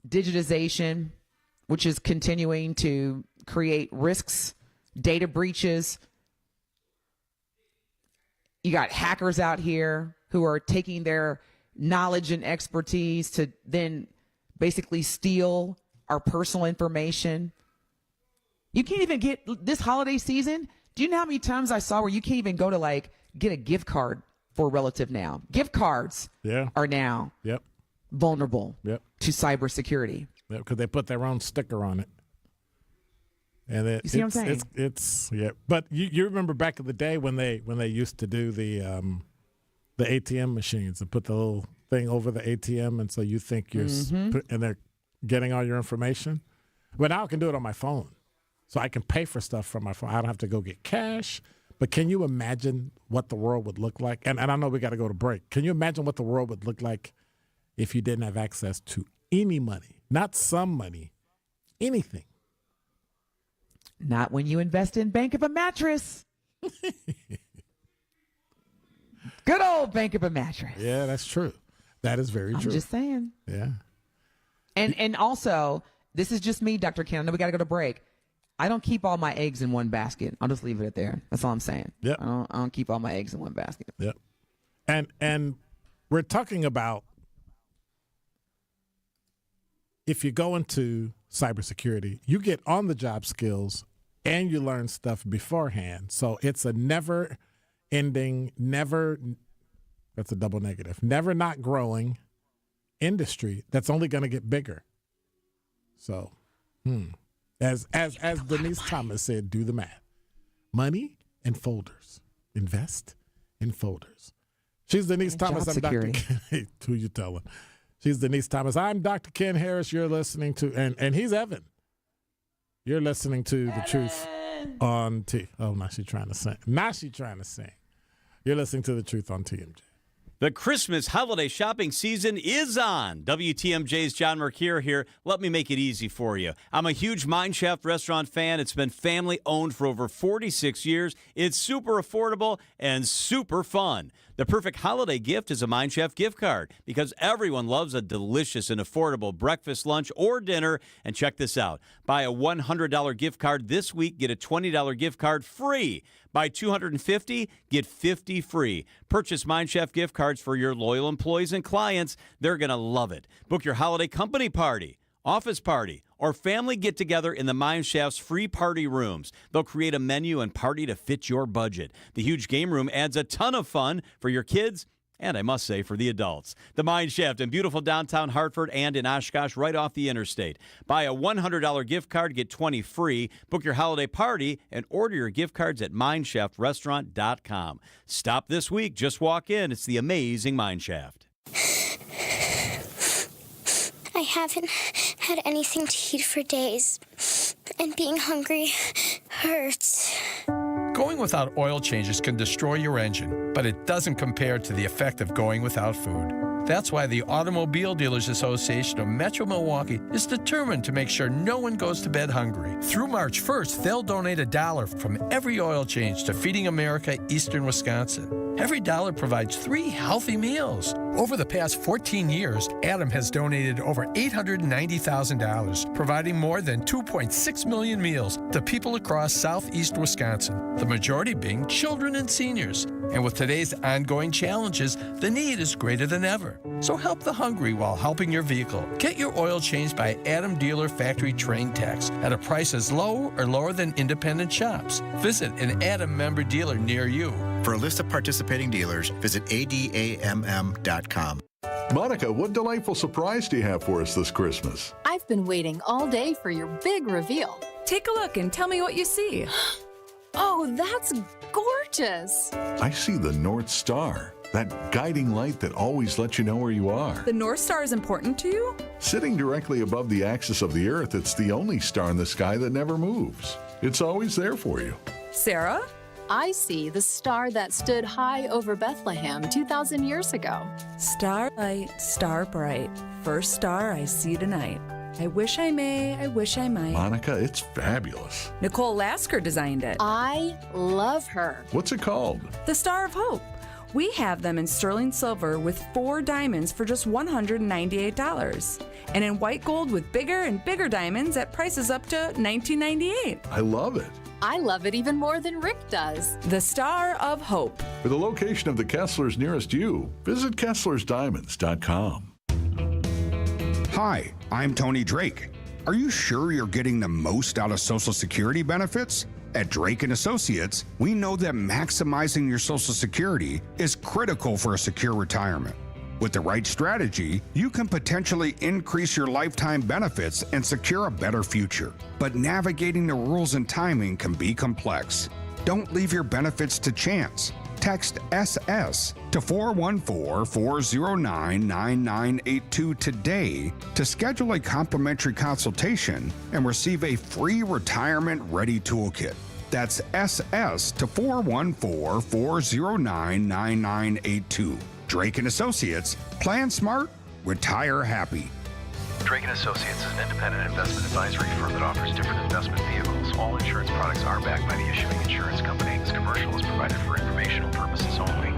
digitization, which is continuing to create risks, data breaches. You got hackers out here who are taking their knowledge and expertise to then basically steal our personal information. You can't even get this holiday season. Do you know how many times I saw where you can't even go to get a gift card for a relative now? Gift cards are now vulnerable to cybersecurity. Yeah, because they put their own sticker on it. And you see what I'm saying? It's But you remember back in the day when they used to do the ATM machines and put the little thing over the ATM, and so you think you're and they're getting all your information. But now I can do it on my phone, so I can pay for stuff from my phone. I don't have to go get cash. But can you imagine what the world would look like? And I know we got to go to break. Can you imagine what the world would look like if you didn't have access to any money, not some money, anything? Not when you invest in Bank of a Mattress. Good old Bank of a Mattress. Yeah, that's true. That is very true. I'm just saying. Yeah. And also, this is just me, Dr. Ken. I know we got to go to break. I don't keep all my eggs in one basket. I'll just leave it at there. That's all I'm saying. Yep. I don't keep all my eggs in one basket. Yep. And we're talking about if you go into cybersecurity, you get on-the-job skills and you learn stuff beforehand. So it's a never-ending, that's a double negative, never not growing industry that's only going to get bigger. So, as Denise Thomas said, do the math. Money and folders. Invest in folders. She's Denise Thomas. I'm Dr. Ken. Who you telling? She's Denise Thomas. I'm Dr. Ken Harris. You're listening to, and he's Evan. You're listening to The Truth on T. Oh, now she's trying to sing. You're listening to The Truth on TMJ. The Christmas holiday shopping season is on. WTMJ's John Mercure here. Let me make it easy for you. I'm a huge Mineshaft restaurant fan. It's been family owned for over 46 years. It's super affordable and super fun. The perfect holiday gift is a Mineshaft gift card because everyone loves a delicious and affordable breakfast, lunch, or dinner. And check this out. Buy a $100 gift card this week, get a $20 gift card free. Buy $250, get $50 free. Purchase Mineshaft gift cards for your loyal employees and clients. They're going to love it. Book your holiday company party, office party, or family get-together in the Mineshaft's free party rooms. They'll create a menu and party to fit your budget. The huge game room adds a ton of fun for your kids and, I must say, for the adults. The Mineshaft in beautiful downtown Hartford and in Oshkosh right off the interstate. Buy a $100 gift card, get 20 free. Book your holiday party and order your gift cards at MineshaftRestaurant.com. Stop this week. Just walk in. It's the amazing Mineshaft. I haven't had anything to eat for days, and being hungry hurts. Going without oil changes can destroy your engine, but it doesn't compare to the effect of going without food. That's why the Automobile Dealers Association of Metro Milwaukee is determined to make sure no one goes to bed hungry. Through March 1st, they'll donate $1 from every oil change to Feeding America Eastern Wisconsin. Every dollar provides 3 healthy meals. Over the past 14 years, Adam has donated over $890,000, providing more than 2.6 million meals to people across southeast Wisconsin, the majority being children and seniors. And with today's ongoing challenges, the need is greater than ever. So help the hungry while helping your vehicle. Get your oil changed by Adam Dealer Factory Trained Techs at a price as low or lower than independent shops. Visit an Adam member dealer near you. For a list of participating dealers, visit adamm.com. Monica, what delightful surprise do you have for us this Christmas? I've been waiting all day for your big reveal. Take a look and tell me what you see. Oh, that's gorgeous. I see the North Star, that guiding light that always lets you know where you are. The North Star is important to you? Sitting directly above the axis of the Earth, it's the only star in the sky that never moves. It's always there for you. Sarah? I see the star that stood high over Bethlehem 2,000 years ago. Starlight, star bright, first star I see tonight. I wish I may, I wish I might. Monica, it's fabulous. Nicole Lasker designed it. I love her. What's it called? The Star of Hope. We have them in sterling silver with 4 diamonds for just $198. And in white gold with bigger and bigger diamonds at prices up to $19.98. I love it. I love it even more than Rick does. The Star of Hope. For the location of the Kesslers nearest you, visit KesslersDiamonds.com. Hi, I'm Tony Drake. Are you sure you're getting the most out of Social Security benefits? At Drake & Associates, we know that maximizing your Social Security is critical for a secure retirement. With the right strategy, you can potentially increase your lifetime benefits and secure a better future. But navigating the rules and timing can be complex. Don't leave your benefits to chance. Text SS to 414-409-9982 today to schedule a complimentary consultation and receive a free retirement ready toolkit. That's SS to 414-409-9982. Drake & Associates, plan smart, retire happy. Drake & Associates is an independent investment advisory firm that offers different investment vehicles. All insurance products are backed by the issuing insurance company. This commercial is provided for informational purposes only.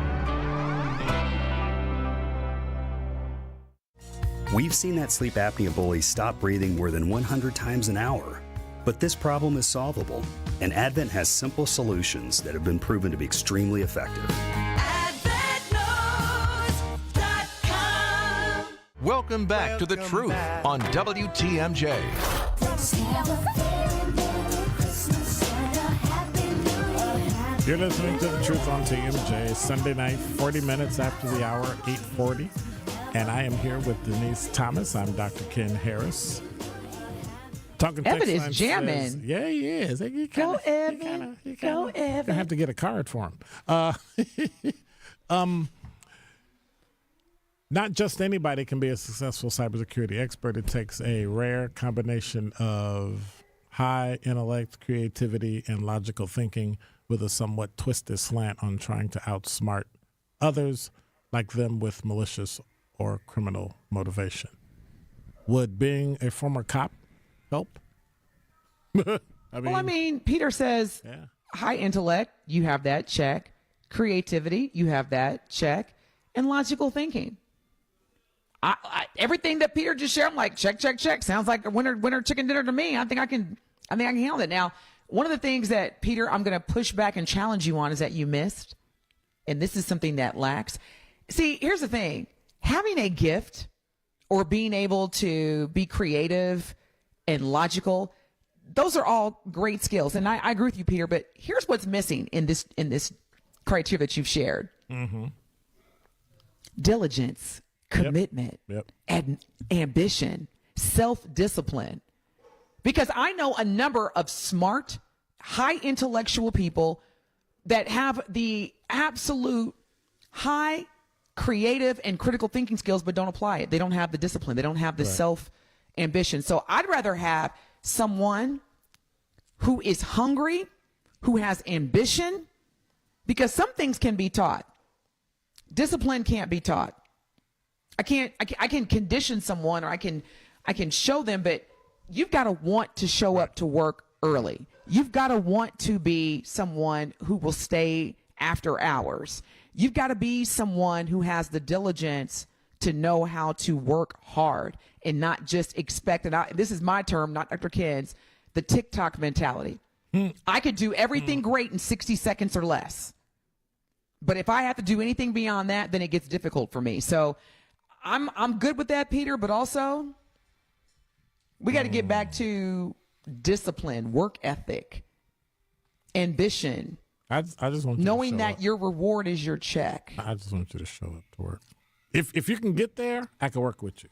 We've seen that sleep apnea bully stop breathing more than 100 times an hour. But this problem is solvable, and Advent has simple solutions that have been proven to be extremely effective. Welcome back to The Truth on WTMJ. You're listening to The Truth on TMJ, Sunday night, 40 minutes after the hour, 8:40. And I am here with Denise Thomas. I'm Dr. Ken Harris. Talking Evan text is line jamming. says, yeah, he is. Go, Evan. Go, Evan. I have to get a card for him. Not just anybody can be a successful cybersecurity expert. It takes a rare combination of high intellect, creativity, and logical thinking with a somewhat twisted slant on trying to outsmart others like them with malicious or criminal motivation. Would being a former cop help? I mean, Peter says high intellect, you have that, check. Creativity, you have that, check. And logical thinking. Everything that Peter just shared, I'm like, check. Sounds like a winner chicken dinner to me. I think I can handle it. Now, one of the things that, Peter, I'm going to push back and challenge you on is that you missed, and this is something that lacks. See, here's the thing. Having a gift or being able to be creative and logical, those are all great skills. And I agree with you, Peter, but here's what's missing in this criteria that you've shared. Mm-hmm. Diligence, commitment, and ambition, self-discipline. Because I know a number of smart, high intellectual people that have the absolute high creative and critical thinking skills, but don't apply it. They don't have the discipline. They don't have the self-ambition. So I'd rather have someone who is hungry, who has ambition, because some things can be taught. Discipline can't be taught. I can condition someone, or I can show them, but you've got to want to show up to work early. You've got to want to be someone who will stay after hours. You've got to be someone who has the diligence to know how to work hard and not just expect it. This is my term, not Dr. Ken's, the TikTok mentality. I could do everything great in 60 seconds or less. But if I have to do anything beyond that, then it gets difficult for me. So I'm good with that, Peter, but also we got to get back to discipline, work ethic, ambition. I just want you knowing to show that up. your reward is your check. I just want you to show up to work. If you can get there, I can work with you.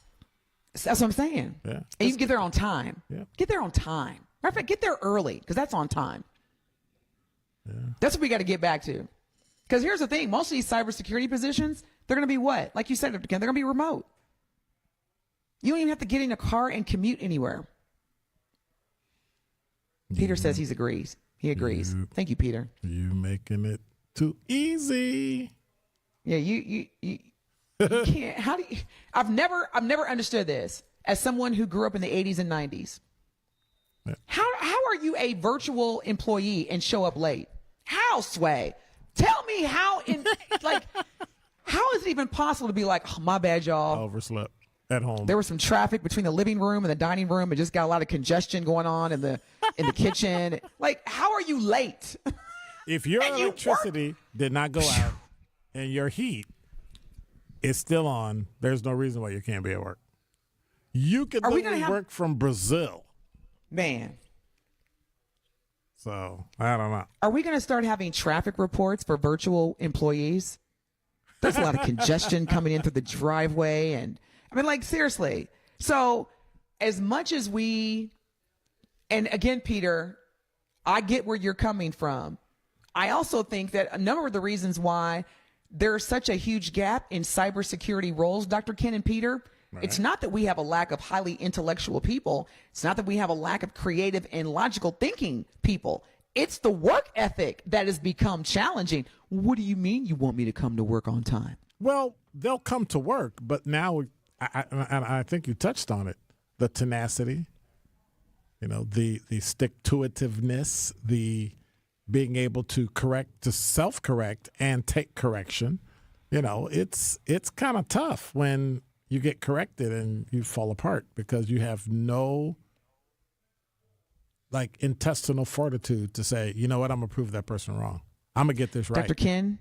That's what I'm saying. Yeah. And you can get there on time. Yeah. Get there on time. Matter of fact, get there early because that's on time. Yeah. That's what we got to get back to. Because here's the thing. Most of these cybersecurity positions, they're going to be what? Like you said, Dr. Ken, they're going to be remote. You don't even have to get in a car and commute anywhere. Peter says he agrees. He agrees. Thank you, Peter. You making it too easy. Yeah, you can't. How do you? I've never understood this as someone who grew up in the 80s and 90s. How are you a virtual employee and show up late? How, Sway? Tell me how how is it even possible to be like, oh, my bad, y'all. Overslept at home. There was some traffic between the living room and the dining room. It just got a lot of congestion going on in the kitchen. Like, how are you late? If your electricity did not go out and your heat is still on, there's no reason why you can't be at work. You could literally work from Brazil. Man. So, I don't know. Are we going to start having traffic reports for virtual employees? There's a lot of congestion coming in through the driveway. And I mean, like, seriously. So as much as and again, Peter, I get where you're coming from. I also think that a number of the reasons why there's such a huge gap in cybersecurity roles, Dr. Ken and Peter, it's not that we have a lack of highly intellectual people. It's not that we have a lack of creative and logical thinking people. It's the work ethic that has become challenging. What do you mean you want me to come to work on time? Well, they'll come to work, but now, I think you touched on it, the tenacity, the stick-to-itiveness, the being able to self-correct and take correction. It's kind of tough when you get corrected and you fall apart because you have no intestinal fortitude to say, you know what, I'm going to prove that person wrong. I'm going to get this right. Dr. Ken,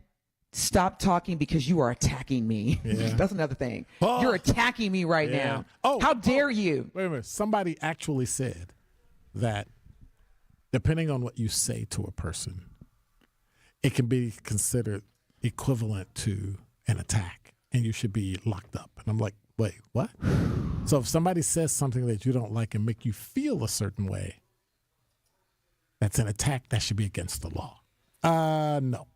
stop talking because you are attacking me. Yeah. That's another thing. Oh. You're attacking me right now. How dare you? Wait a minute. Somebody actually said that depending on what you say to a person, it can be considered equivalent to an attack and you should be locked up. And I'm like, wait, what? So if somebody says something that you don't like and make you feel a certain way, that's an attack. That should be against the law. No.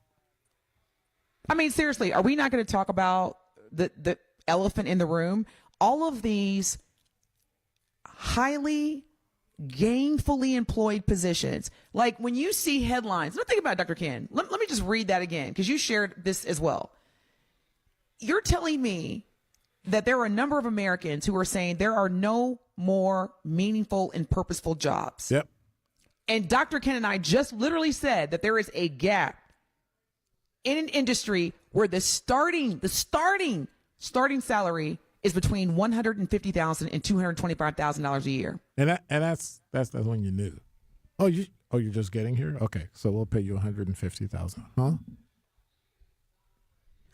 I mean, seriously, are we not going to talk about the elephant in the room? All of these highly gainfully employed positions. Like when you see headlines, don't think about it, Dr. Ken. Let me just read that again because you shared this as well. You're telling me that there are a number of Americans who are saying there are no more meaningful and purposeful jobs. Yep. And Dr. Ken and I just literally said that there is a gap in an industry where the starting salary is between $150,000 and $225,000 a year. And that's when you knew. You're just getting here? Okay, so we'll pay you $150,000. Huh?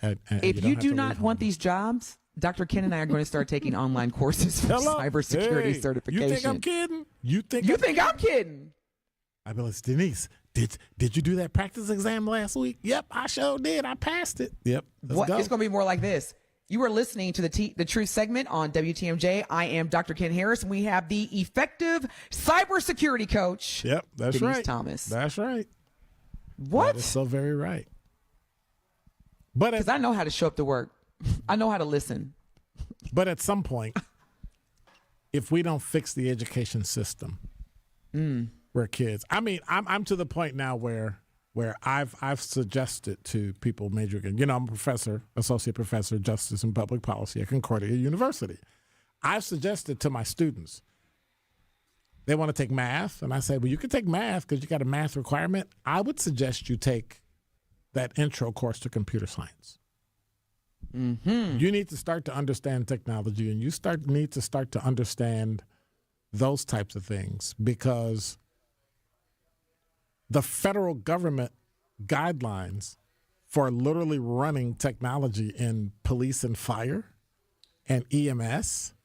And if you do not want these jobs, Dr. Ken and I are going to start taking online courses for cybersecurity certification. You think I'm kidding? You think I'm kidding? I mean, it's Denise. Did you do that practice exam last week? Yep, I sure did. I passed it. Yep. Let's go. It's going to be more like this. You are listening to the Truth segment on WTMJ. I am Dr. Ken Harris, and we have the effective cybersecurity coach. Yep, that's Denise right. Thomas. That's right. What? That is so very right. But because I know how to show up to work. I know how to listen. But at some point, if we don't fix the education system, we're kids. I mean, I'm to the point now where I've suggested to people majoring. I'm a professor, associate professor, justice and public policy at Concordia University. I've suggested to my students, they want to take math, and I say, well, you can take math because you got a math requirement. I would suggest you take that intro course to computer science. Mm-hmm. You need to start to understand technology, and you need to start to understand those types of things, because the federal government guidelines for literally running technology in police and fire and EMS,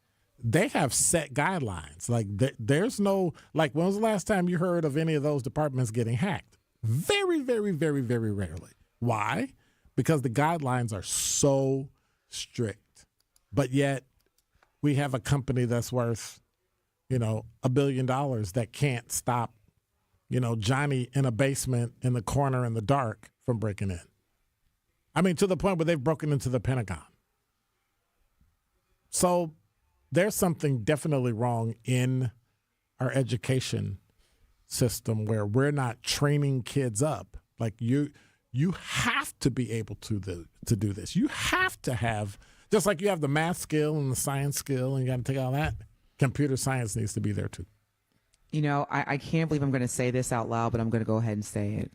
they have set guidelines. Like there's no, like, when was the last time you heard of any of those departments getting hacked? Very, very, very, very rarely. Why? Because the guidelines are so strict. But yet we have a company that's worth, $1 billion that can't stop, Johnny in a basement in the corner in the dark from breaking in. I mean, to the point where they've broken into the Pentagon. So there's something definitely wrong in our education system where we're not training kids up. Like you have to be able to do this. You have to have, just like you have the math skill and the science skill, and you got to take all that. Computer science needs to be there too. I can't believe I'm going to say this out loud, but I'm going to go ahead and say it.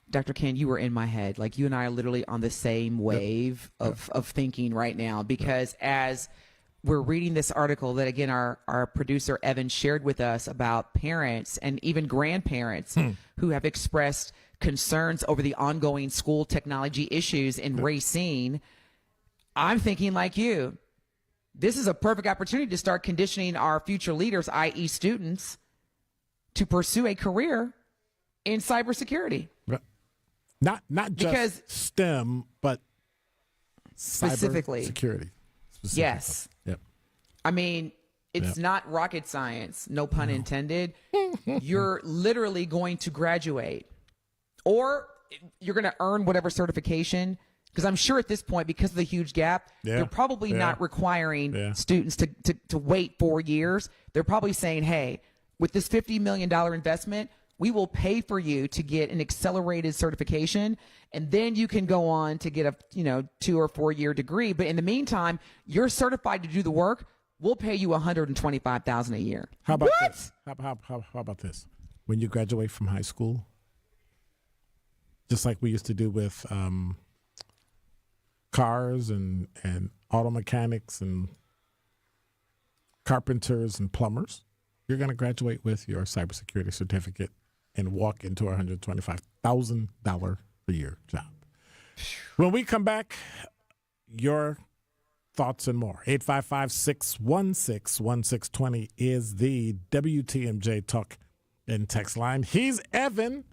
Dr. Ken, you were in my head. Like, you and I are literally on the same wave of thinking right now, because as we're reading this article that, again, our producer Evan shared with us about parents and even grandparents who have expressed concerns over the ongoing school technology issues in Racine, I'm thinking like you. This is a perfect opportunity to start conditioning our future leaders, i.e. students, to pursue a career in cybersecurity. Not just because STEM, but specifically security. Yes. Yep. I mean, it's not rocket science, no pun intended. You're literally going to graduate, or you're going to earn whatever certification. Because I'm sure at this point, because of the huge gap, they're probably not requiring students to wait 4 years. They're probably saying, hey, with this $50 million investment, we will pay for you to get an accelerated certification, and then you can go on to get a 2 or 4 year degree. But in the meantime, you're certified to do the work. We'll pay you $125,000 a year. How about this? How about this? When you graduate from high school, just like we used to do with cars and auto mechanics and carpenters and plumbers, you're going to graduate with your cybersecurity certificate and walk into a $125,000 a year job. When we come back, your thoughts and more. 855-616-1620 is the WTMJ talk and text line. He's Evan.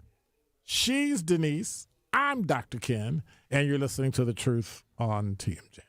She's Denise. I'm Dr. Ken, and you're listening to The Truth on TMJ.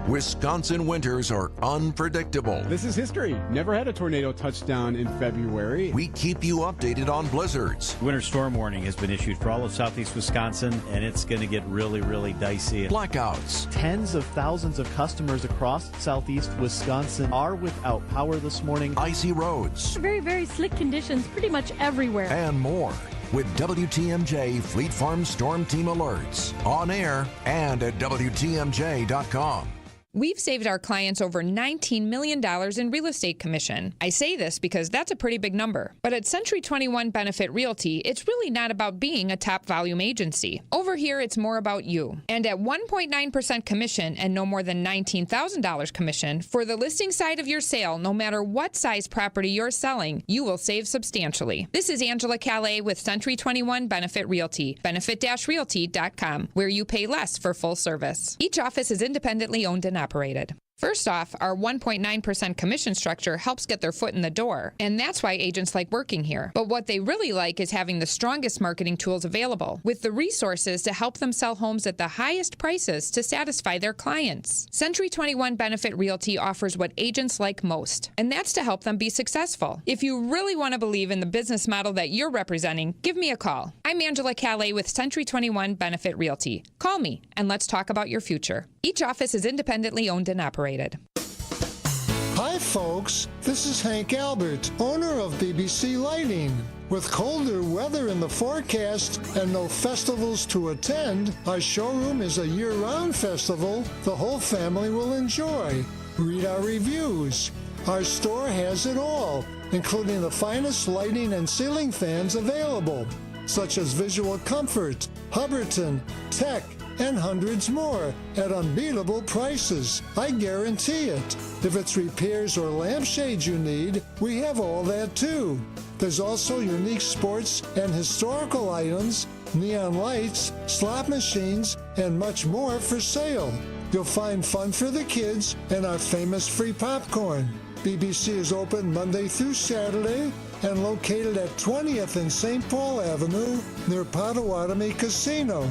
Wisconsin winters are unpredictable. This is history. Never had a tornado touchdown in February. We keep you updated on blizzards. Winter storm warning has been issued for all of southeast Wisconsin, and it's going to get really, really dicey. Blackouts. Tens of thousands of customers across southeast Wisconsin are without power this morning. Icy roads. Very, very slick conditions pretty much everywhere. And more. With WTMJ Fleet Farm Storm Team alerts on air and at WTMJ.com. We've saved our clients over $19 million in real estate commission. I say this because that's a pretty big number. But at Century 21 Benefit Realty, it's really not about being a top volume agency. Over here, it's more about you. And at 1.9% commission and no more than $19,000 commission for the listing side of your sale, no matter what size property you're selling, you will save substantially. This is Angela Calais with Century 21 Benefit Realty, benefit-realty.com, where you pay less for full service. Each office is independently owned and operated. First off, our 1.9% commission structure helps get their foot in the door, and that's why agents like working here. But what they really like is having the strongest marketing tools available, with the resources to help them sell homes at the highest prices to satisfy their clients. Century 21 Benefit Realty offers what agents like most, and that's to help them be successful. If you really want to believe in the business model that you're representing, give me a call. I'm Angela Calais with Century 21 Benefit Realty. Call me, and let's talk about your future. Each office is independently owned and operated. Hi folks, this is Hank Albert, owner of BBC Lighting. With colder weather in the forecast and no festivals to attend, our showroom is a year-round festival the whole family will enjoy. Read our reviews. Our store has it all, including the finest lighting and ceiling fans available. such as Visual Comfort, Hubbardton, Tech, and hundreds more at unbeatable prices. I guarantee it. If it's repairs or lampshades you need, we have all that too. There's also unique sports and historical items, neon lights, slot machines, and much more for sale. You'll find fun for the kids and our famous free popcorn. BBC is open Monday through Saturday and located at 20th and St. Paul Avenue near Potawatomi Casino.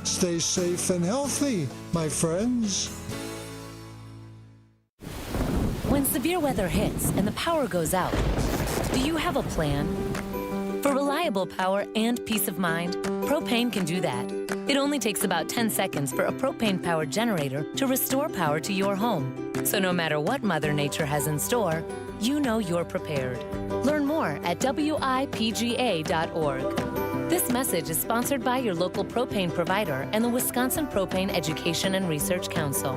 Stay safe and healthy, my friends. When severe weather hits and the power goes out, do you have a plan? For reliable power and peace of mind, propane can do that. It only takes about 10 seconds for a propane-powered generator to restore power to your home. So no matter what Mother Nature has in store, you know you're prepared. Learn more at WIPGA.org. This message is sponsored by your local propane provider and the Wisconsin Propane Education and Research Council.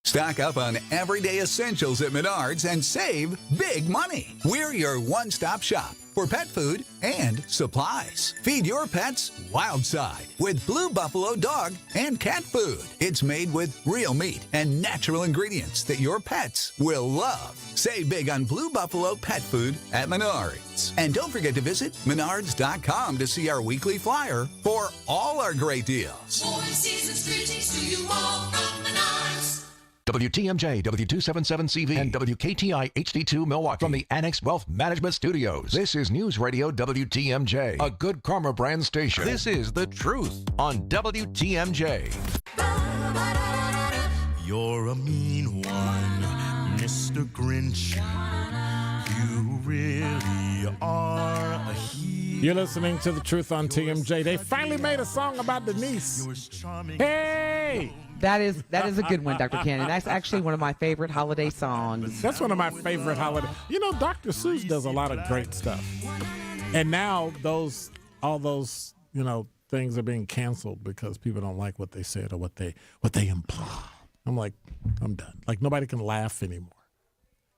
Stock up on everyday essentials at Menards and save big money. We're your one-stop shop for pet food and supplies. Feed your pets Wild Side with Blue Buffalo dog and cat food. It's made with real meat and natural ingredients that your pets will love. Save big on Blue Buffalo pet food at Menards. And don't forget to visit menards.com to see our weekly flyer for all our great deals. More season's greetings to you all from Menards. WTMJ, W277CV, and WKTI HD2 Milwaukee from the Annex Wealth Management Studios. This is News Radio WTMJ, a good karma brand station. This is The Truth on WTMJ. You're a mean one, Mr. Grinch. You really are a hero. You're listening to The Truth on TMJ. They finally made a song about Denise. Hey! That is a good one, Dr. Cannon. That's actually one of my favorite holiday songs. That's one of my favorite holiday. You know, Dr. Seuss does a lot of great stuff. And now all those, things are being canceled because people don't like what they said or what they imply. I'm like, I'm done. Like, nobody can laugh anymore.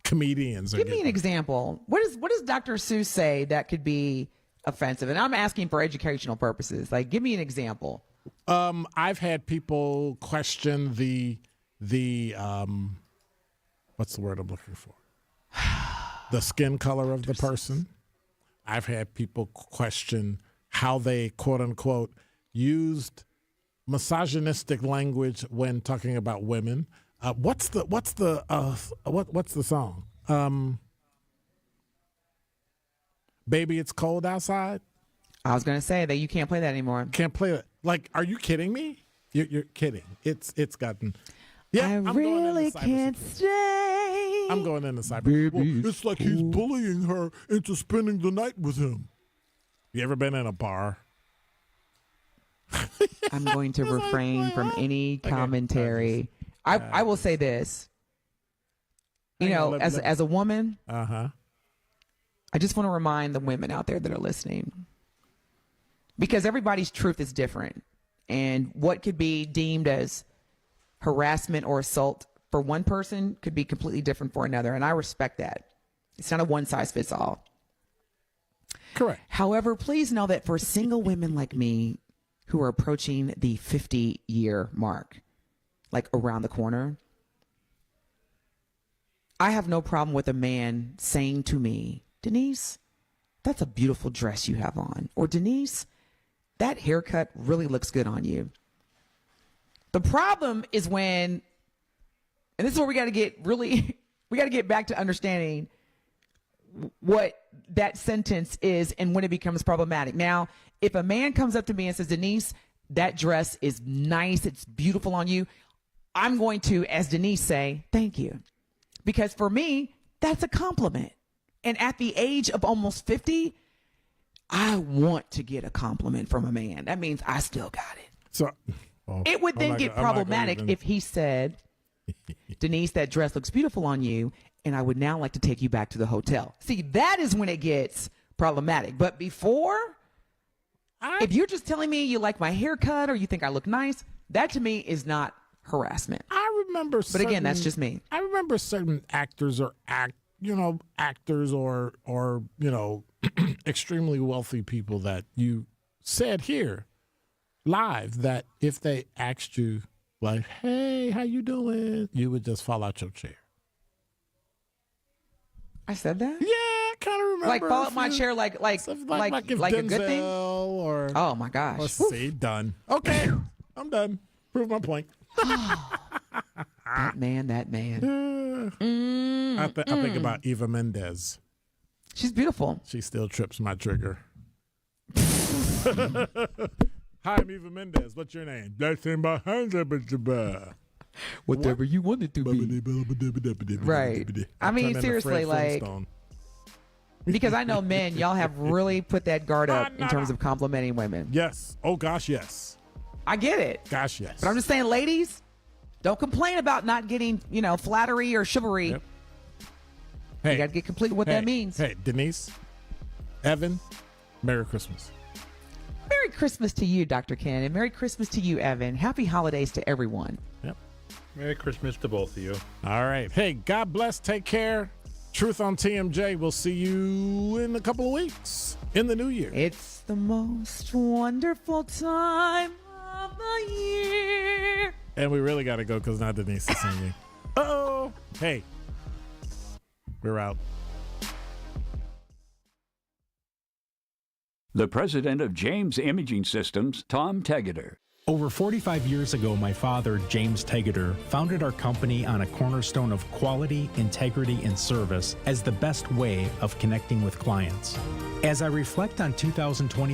Comedians are Give me an example. What does Dr. Seuss say that could be offensive? And I'm asking for educational purposes. Like, give me an example. I've had people question the what's the word I'm looking for? The skin color of the person. I've had people question how they quote unquote used misogynistic language when talking about women. What's the song? Baby, It's Cold Outside. I was going to say that you can't play that anymore. Can't play it. Like, are you kidding me? You're kidding. It's gotten. Yeah, I really can't stay. I'm going into cyber. Well, it's like he's bullying her into spending the night with him. You ever been in a bar? I'm going to refrain from any commentary. I will say this. As a woman, I just want to remind the women out there that are listening. Because everybody's truth is different. And what could be deemed as harassment or assault for one person could be completely different for another. And I respect that. It's not a one size fits all. Correct. However, please know that for single women like me who are approaching the 50-year mark, like around the corner, I have no problem with a man saying to me, Denise, that's a beautiful dress you have on. Or Denise, that haircut really looks good on you. The problem is when, and this is where we got to get back to understanding what that sentence is and when it becomes problematic. Now, if a man comes up to me and says, Denise, that dress is nice, it's beautiful on you, I'm going to, as Denise, say, thank you. Because for me, that's a compliment. And at the age of almost 50, I want to get a compliment from a man. That means I still got it. So it would then get problematic if he said, Denise, that dress looks beautiful on you, and I would now like to take you back to the hotel. See, that is when it gets problematic. But before, if you're just telling me you like my haircut or you think I look nice, that to me is not harassment. I remember But again, that's just me. I remember certain actors or actors or extremely wealthy people that you said here live that if they asked you, like, hey, how you doing? You would just fall out your chair. I said that? Yeah, I kind of remember. Like fall out my chair like if a good thing? Or, oh, my gosh. Let's see, done. Okay, I'm done. Prove my point. That man. I think about Eva Mendes. She's beautiful. She still trips my trigger. Hi, I'm Eva Mendes. What's your name? Whatever you want it to be. Right. I mean, seriously, like, because I know men, y'all have really put that guard up in terms of complimenting women. Yes. Oh, gosh, yes. I get it. Gosh, yes. But I'm just saying, ladies, don't complain about not getting, flattery or chivalry. Yep. Hey, you got to get complete with what that means. Hey, Denise, Evan, Merry Christmas. Merry Christmas to you, Dr. Ken, and Merry Christmas to you, Evan. Happy holidays to everyone. Yep. Merry Christmas to both of you. All right. Hey, God bless. Take care. Truth on TMJ. We'll see you in a couple of weeks in the new year. It's the most wonderful time of the year. And we really got to go because now Denise is singing. Uh-oh. Hey, we're out. The president of James Imaging Systems, Tom Tegeter. Over 45 years ago, my father, James Tegeter, founded our company on a cornerstone of quality, integrity, and service as the best way of connecting with clients. As I reflect on 2020,